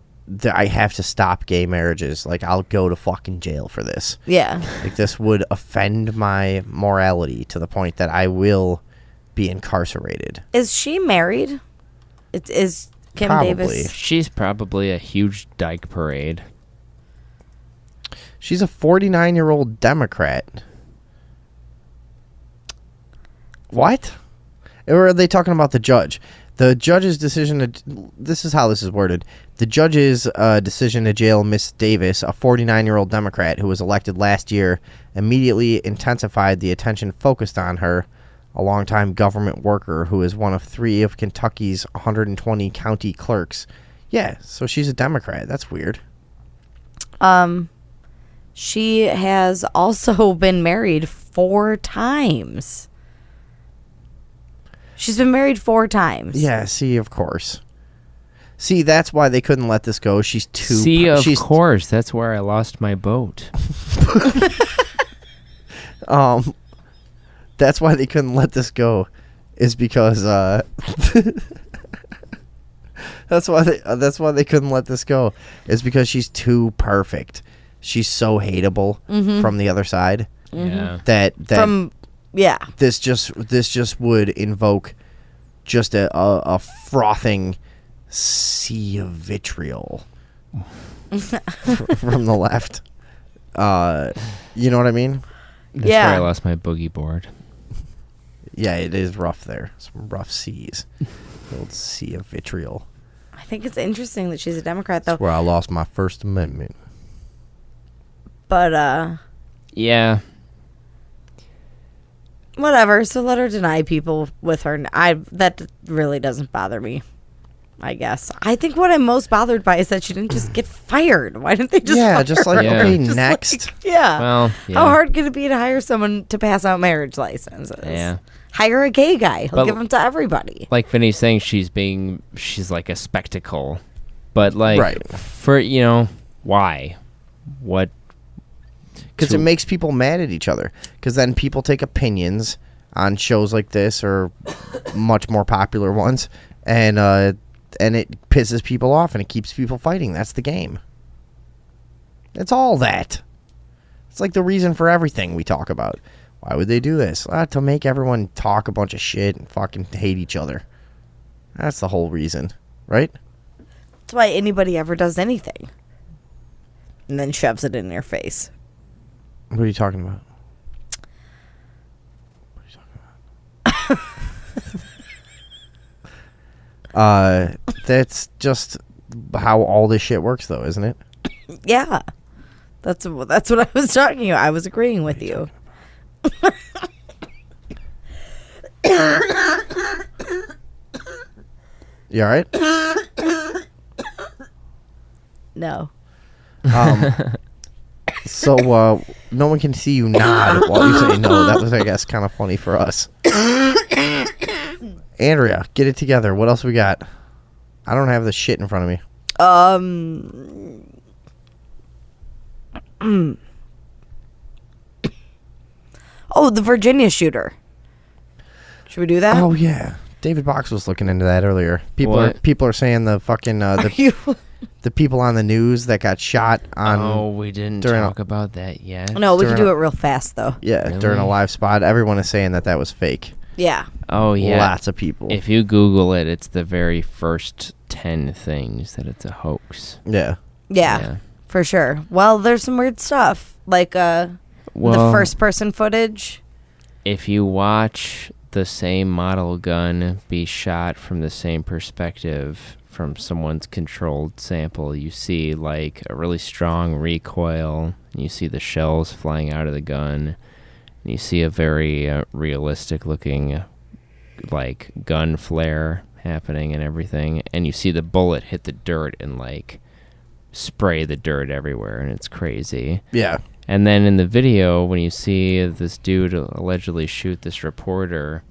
I have to stop gay marriages. Like, I'll go to fucking jail for this. Yeah. Like, this would offend my morality to the point that I will be incarcerated. Is she married? It is Kim Probably. Davis. She's probably a huge dyke parade. She's a 49-year-old Democrat. What? Or are they talking about the judge? The judge's decision to... This is how this is worded. The judge's decision to jail Miss Davis, a 49-year-old Democrat who was elected last year, immediately intensified the attention focused on her, a longtime government worker who is one of 3 of Kentucky's 120 county clerks. Yeah, so she's a Democrat. That's weird. She has also been married 4 times. She's been married 4 times. Yeah, see, of course. See, that's why they couldn't let this go. She's too... See, of she's, course, that's where I lost my boat. That's why they couldn't let this go, is because that's why they couldn't let this go, is because she's too perfect. She's so hateable from the other side Yeah. that From yeah. this just would invoke just a frothing sea of vitriol from the left. You know what I mean? That's where I lost my boogie board. Yeah, it is rough there. Some rough seas. The old sea of vitriol. I think it's interesting that she's a Democrat, though. That's where I lost my First Amendment. But, Yeah. whatever. So let her deny people with her. That really doesn't bother me, I guess. I think what I'm most bothered by is that she didn't just get fired. Why didn't they just fire her? Yeah. Okay, Just next. Yeah. Well, yeah. How hard can it be to hire someone to pass out marriage licenses? Yeah. Hire a gay guy. He'll But- give them to everybody. Like Vinny's saying, she's like a spectacle. But, like, Right. for, why? What? Because it makes people mad at each other. Because then people take opinions on shows like this or much more popular ones, and it pisses people off and it keeps people fighting. That's the game. It's all that. It's like the reason for everything we talk about. Why would they do this? To make everyone talk a bunch of shit and fucking hate each other. That's the whole reason, right? That's why anybody ever does anything. And then shoves it in their face. What are you talking about? That's just how all this shit works, though, isn't it? Yeah. That's what I was talking about. I was agreeing with you. You all right? No. So, no one can see you nod while you say no. That was, I guess, kind of funny for us. Andrea, get it together. What else we got? I don't have the shit in front of me. Oh, the Virginia shooter. Should we do that? Oh, yeah. David Box was looking into that earlier. People are saying the fucking the people on the news that got shot on. Oh, we didn't during talk about that yet. No, we can during do a- it real fast, though. Yeah, Really? during a live spot. Everyone is saying that was fake. Yeah. Oh, yeah. Lots of people. If you Google it, it's the very first 10 things that it's a hoax. Yeah. Yeah, for sure. Well, there's some weird stuff. Like the first person footage. If you watch the same model gun be shot from the same perspective from someone's controlled sample, you see like a really strong recoil. You see the shells flying out of the gun. And you see a very realistic looking like gun flare happening and everything. And you see the bullet hit the dirt and like spray the dirt everywhere, and it's crazy. Yeah. And then in the video, when you see this dude allegedly shoot this reporter,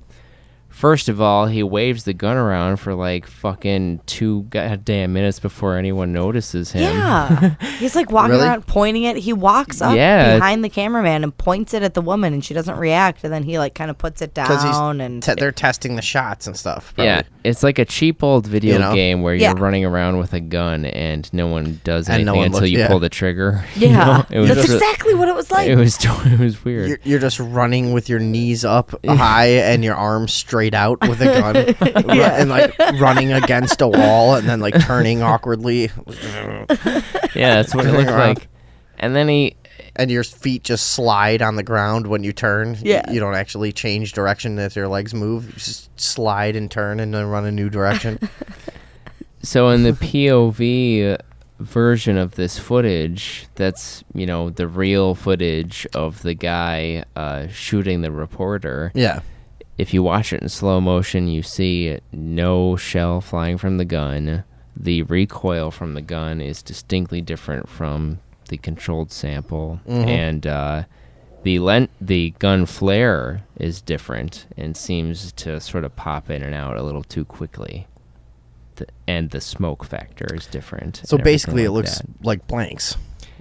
first of all, he waves the gun around for like fucking 2 goddamn minutes before anyone notices him. Yeah. He's like walking Really? around pointing it. He walks up Yeah. behind the cameraman and points it at the woman, and she doesn't react. And then he like kind of puts it down. And they're testing the shots and stuff. Probably. Yeah, it's like a cheap old video You know? game where Yeah. you're running around with a gun and no one does And anything no one until looks- you yeah. pull the trigger. you yeah, know? It was that's re- exactly what it was like. It was weird. You're just running with your knees up high and your arms straight out with a gun. And like running against a wall and then like turning awkwardly. Yeah, that's what it Turning looked around. like. And then he And your feet just slide on the ground when you turn. Yeah. You don't actually change direction as your legs move. You just slide and turn and then run a new direction. So in the POV version of this footage, that's, the real footage of the guy shooting the reporter. Yeah. If you watch it in slow motion, you see no shell flying from the gun. The recoil from the gun is distinctly different from the controlled sample. And the gun flare is different and seems to sort of pop in and out a little too quickly. And the smoke factor is different. So and basically it everything like looks that. like blanks.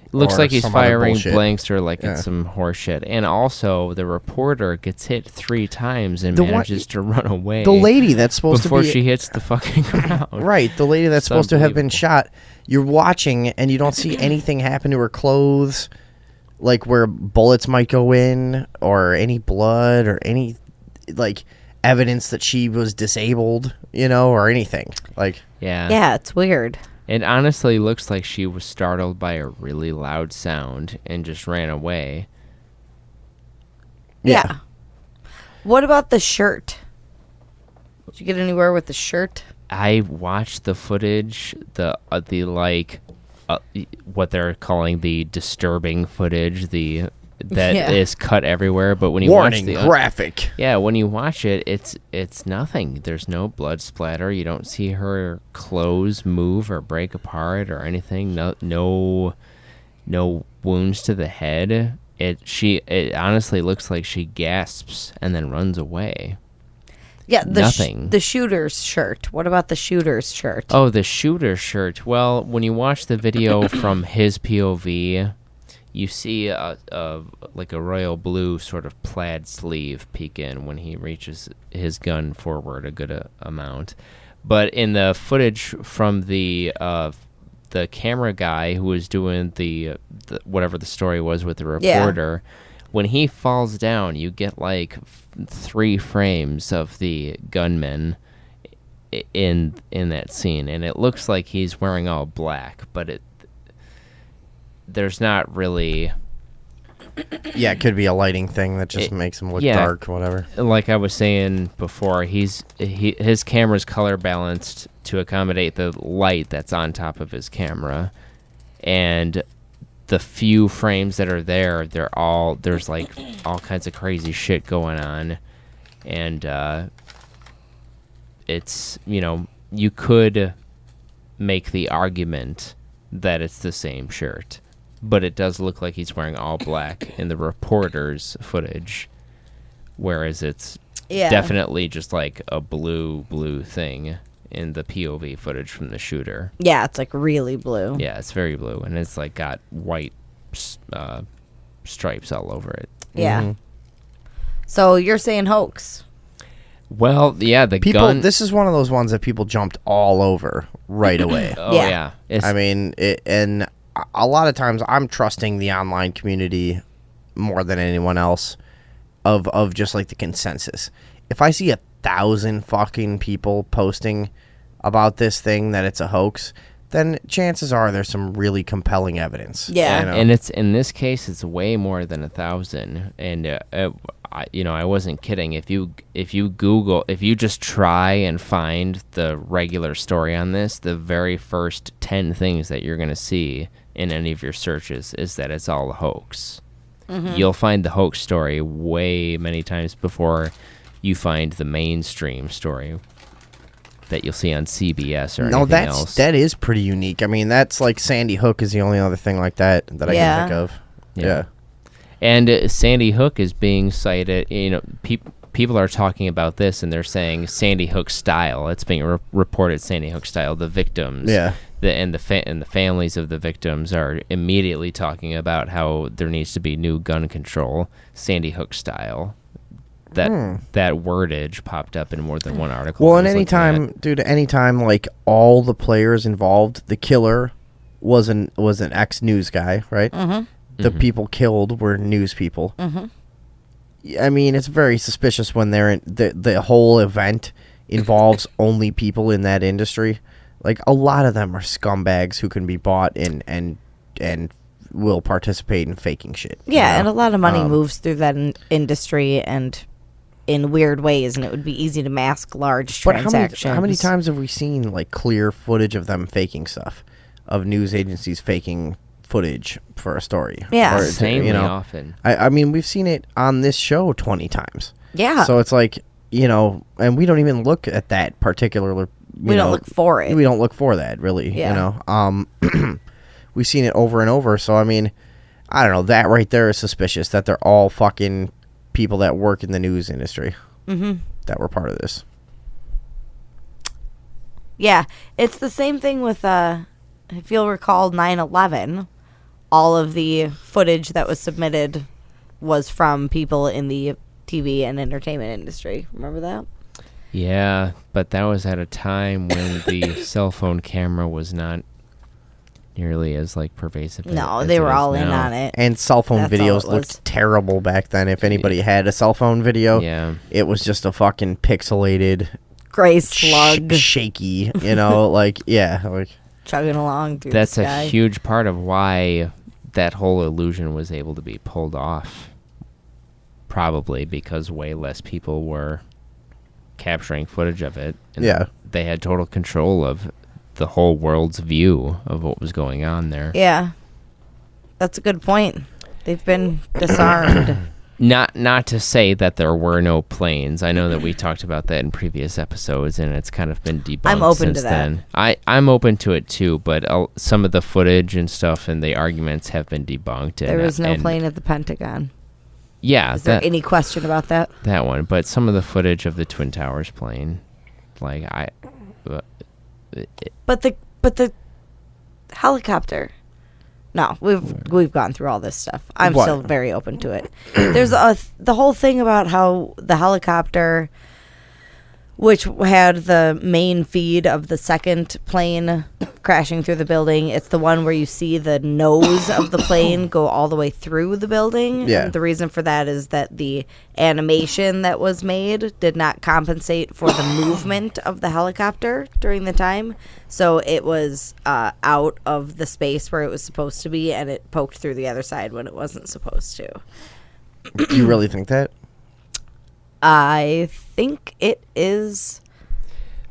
It looks or like he's some other firing bullshit. blanks or like Yeah. it's some horse shit. And also, the reporter gets hit 3 times and The one- manages to run away. The lady that's supposed before to be she hits the fucking ground. Right, the lady that's It's supposed to have been unbelievable. shot. You're watching and you don't see anything happen to her clothes, like where bullets might go in, or any blood, or any like evidence that she was disabled, or anything. Like, Yeah. yeah, it's weird. It honestly looks like she was startled by a really loud sound and just ran away. Yeah. What about the shirt? Did you get anywhere with the shirt? I watched the footage, what they're calling the disturbing footage, that is cut everywhere. But when you Warning, watch graphic. when you watch it, it's nothing. There's no blood splatter. You don't see her clothes move or break apart or anything. No wounds to the head. It honestly looks like she gasps and then runs away. Yeah, Nothing. The shooter's shirt. What about the shooter's shirt? Oh, the shooter's shirt. Well, when you watch the video from his POV, you see like a royal blue sort of plaid sleeve peek in when he reaches his gun forward a good amount. But in the footage from the camera guy who was doing the whatever the story was with the reporter, when he falls down, you get like 3 frames of the gunman in that scene, and it looks like he's wearing all black, but there's not really. Yeah, it could be a lighting thing that just makes him look dark or whatever. Like I was saying before, his camera's color balanced to accommodate the light that's on top of his camera, and the few frames that are there's like all kinds of crazy shit going on, and it's, you could make the argument that it's the same shirt, but it does look like he's wearing all black in the reporter's footage, whereas it's definitely just like a blue thing in the POV footage from the shooter. Yeah, it's like really blue. Yeah, it's very blue, and it's like got white stripes all over it. Yeah. Mm-hmm. So you're saying hoax? Well, yeah, the People, gun. this is one of those ones that people jumped all over right away. Oh Yeah. yeah. I mean, and a lot of times I'm trusting the online community more than anyone else of just like the consensus. If I see 1,000 fucking people posting about this thing that it's a hoax, then chances are there's some really compelling evidence. Yeah. you know? And it's, in this case, it's way more than 1,000. And I wasn't kidding. If you just try and find the regular story on this, the very first 10 things that you're gonna see in any of your searches is that it's all a hoax. Mm-hmm. You'll find the hoax story way many times before you find the mainstream story that you'll see on CBS or anything else. That is pretty unique. I mean, that's like Sandy Hook is the only other thing like that I can think of. Yeah. And Sandy Hook is being cited. People are talking about this, and they're saying Sandy Hook style. It's being reported Sandy Hook style. The victims, and the families of the victims are immediately talking about how there needs to be new gun control, Sandy Hook style. That wordage popped up in more than one article. Well, and anytime like all the players involved, the killer was an ex-news guy, right? Mm-hmm. The people killed were news people. Mm-hmm. I mean, it's very suspicious when they're in the whole event involves only people in that industry. Like, a lot of them are scumbags who can be bought and will participate in faking shit. Yeah, and a lot of money moves through that industry and in weird ways, and it would be easy to mask large transactions. How many times have we seen like clear footage of them faking stuff, of news agencies faking footage for a story? Yeah, insanely often. I mean, we've seen it on this show 20 times. Yeah. So it's like, and we don't even look at that particular. We don't look for it. We don't look for that, really. Yeah. We've seen it over and over. So I mean, I don't know. That right there is suspicious. That they're all fucking people that work in the news industry that were part of this. Yeah, it's the same thing with if you'll recall 9/11. All of the footage that was submitted was from people in the TV and entertainment industry. Remember that? Yeah, but that was at a time when the cell phone camera was not nearly as like pervasive. No, as they it were is all in now. on it. And cell phone That's all videos it looked was. terrible back then. If anybody had a cell phone video, Yeah. it was just a fucking pixelated, Gray slug shaky, like, like. chugging along through That's the a sky. huge part of why that whole illusion was able to be pulled off probably because way less people were capturing footage of it. And Yeah. they had total control of the whole world's view of what was going on there. Yeah. That's a good point. They've been disarmed. Not to say that there were no planes. I know that we talked about that in previous episodes, and it's kind of been debunked I'm open since to that. then. I'm open to it too, but some of the footage and stuff and the arguments have been debunked. There was no plane at the Pentagon. Yeah, Is there any question about that? that one. But some of the footage of the Twin Towers plane, like But the helicopter. No, we've gone through all this stuff. I'm What? still very open to it. There's the whole thing about how the helicopter, which had the main feed of the second plane crashing through the building, it's the one where you see the nose of the plane go all the way through the building. Yeah. And the reason for that is that the animation that was made did not compensate for the movement of the helicopter during the time. So it was out of the space where it was supposed to be, and it poked through the other side when it wasn't supposed to. Do you really think that? I think it is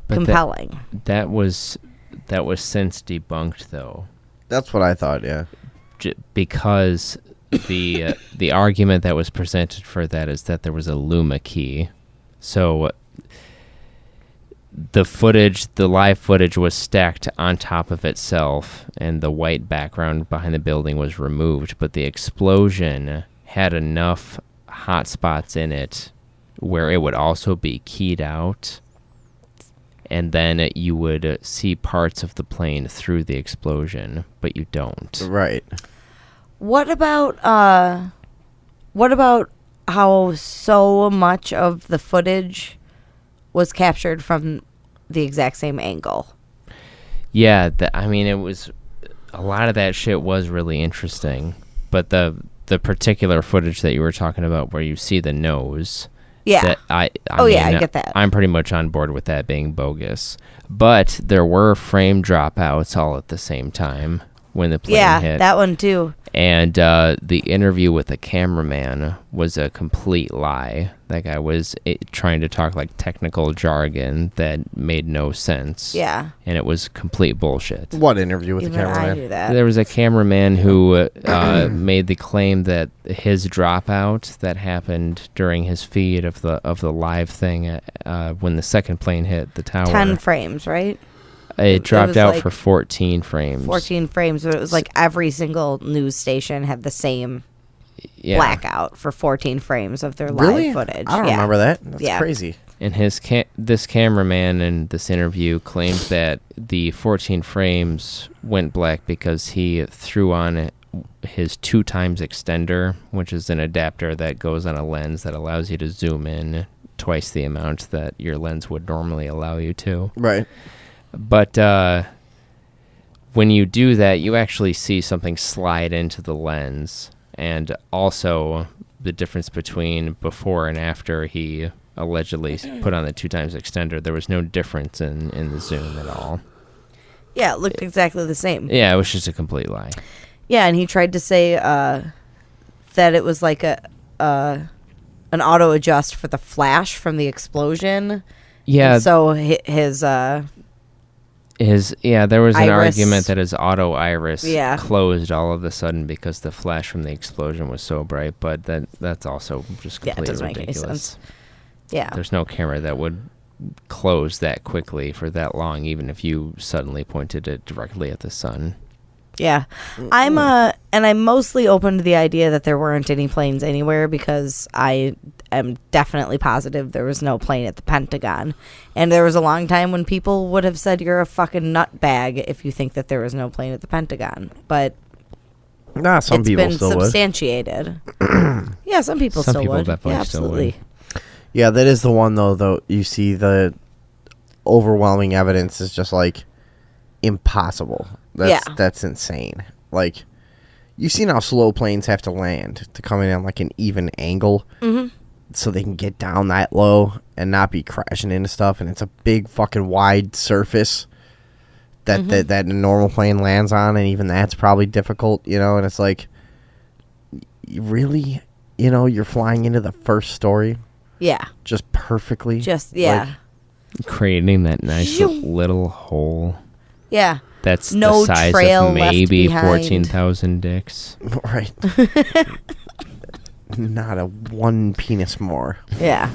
But compelling. that was since debunked though. That's what I thought, yeah. Because the argument that was presented for that is that there was a Luma key. So the live footage was stacked on top of itself, and the white background behind the building was removed, but the explosion had enough hot spots in it where it would also be keyed out, and then you would see parts of the plane through the explosion, but you don't. Right. What about how so much of the footage was captured from the exact same angle? Yeah, I mean, it was a lot of that shit was really interesting, but the particular footage that you were talking about where you see the nose. Yeah. I get that. I'm pretty much on board with that being bogus. But there were frame dropouts all at the same time when the plane Yeah, hit. that one too. And the interview with the cameraman was a complete lie. That guy was trying to talk like technical jargon that made no sense. Yeah. And it was complete bullshit. What interview with Even the I cameraman? knew that. There was a cameraman who made the claim that his dropout that happened during his feed of the live thing when the second plane hit the tower. 10 frames, right? It dropped was out like for 14 frames. 14 frames, but it was like every single news station had the same Yeah. blackout for 14 frames of their Really? live footage. I don't Yeah. remember that. That's Yeah. crazy. And this cameraman in this interview claimed that the 14 frames went black because he threw on his 2x extender, which is an adapter that goes on a lens that allows you to zoom in twice the amount that your lens would normally allow you to. Right. But when you do that, you actually see something slide into the lens. And also the difference between before and after he allegedly put on the 2x extender, there was no difference in the zoom at all. Yeah, it looked exactly the same. Yeah, it was just a complete lie. Yeah, and he tried to say that it was like an auto adjust for the flash from the explosion. Yeah. And so there was an Iris. argument that his auto iris Yeah. closed all of a sudden because the flash from the explosion was so bright, but that's also just Yeah, it completely doesn't make any ridiculous. sense. Yeah. There's no camera that would close that quickly for that long, even if you suddenly pointed it directly at the sun. Yeah. I'm mostly open to the idea that there weren't any planes anywhere because I am definitely positive there was no plane at the Pentagon. And there was a long time when people would have said you're a fucking nutbag if you think that there was no plane at the Pentagon. But Nah, some it's people been still would. substantiated. Yeah, some people Some still people would. definitely Yeah, still absolutely. Yeah, that is the one though. You see the overwhelming evidence is just like impossible. That's insane. Like, you've seen how slow planes have to land to come in on like an even angle, so they can get down that low and not be crashing into stuff. And it's a big fucking wide surface that that a normal plane lands on, and even that's probably difficult, you know. And it's like, really, you know, you're flying into the first story Yeah. just perfectly. Just, yeah. Creating that nice little hole. Yeah. That's No the size trail of left maybe behind. 14,000 dicks. Right. Not a one penis more. Yeah.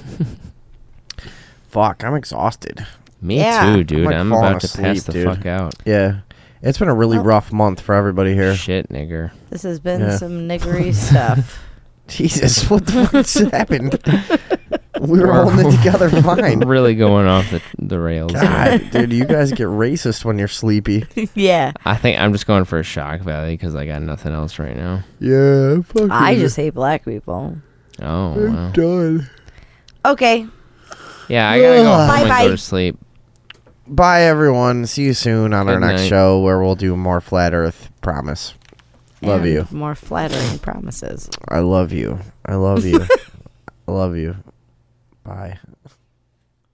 Fuck, I'm exhausted. Me Yeah. too, dude. like I'm falling about to pass asleep, the dude. fuck out. Yeah. It's been a really rough month for everybody here. Shit, nigger. This has been Yeah. some niggery stuff. Jesus, what the fuck's happened? We were holding it together fine. Really going off the rails. here. God, dude, you guys get racist when you're sleepy. Yeah. I think I'm just going for a shock value because I got nothing else right now. Yeah, fuck I you. just hate black people. Oh, wow. done. Okay. Yeah, I gotta go home and Bye-bye. go to sleep. Bye, everyone. See you soon on our Good next night. show where we'll do more Flat Earth. Promise. Love And you. More flattering promises. I love you. I love you. I love you. Bye.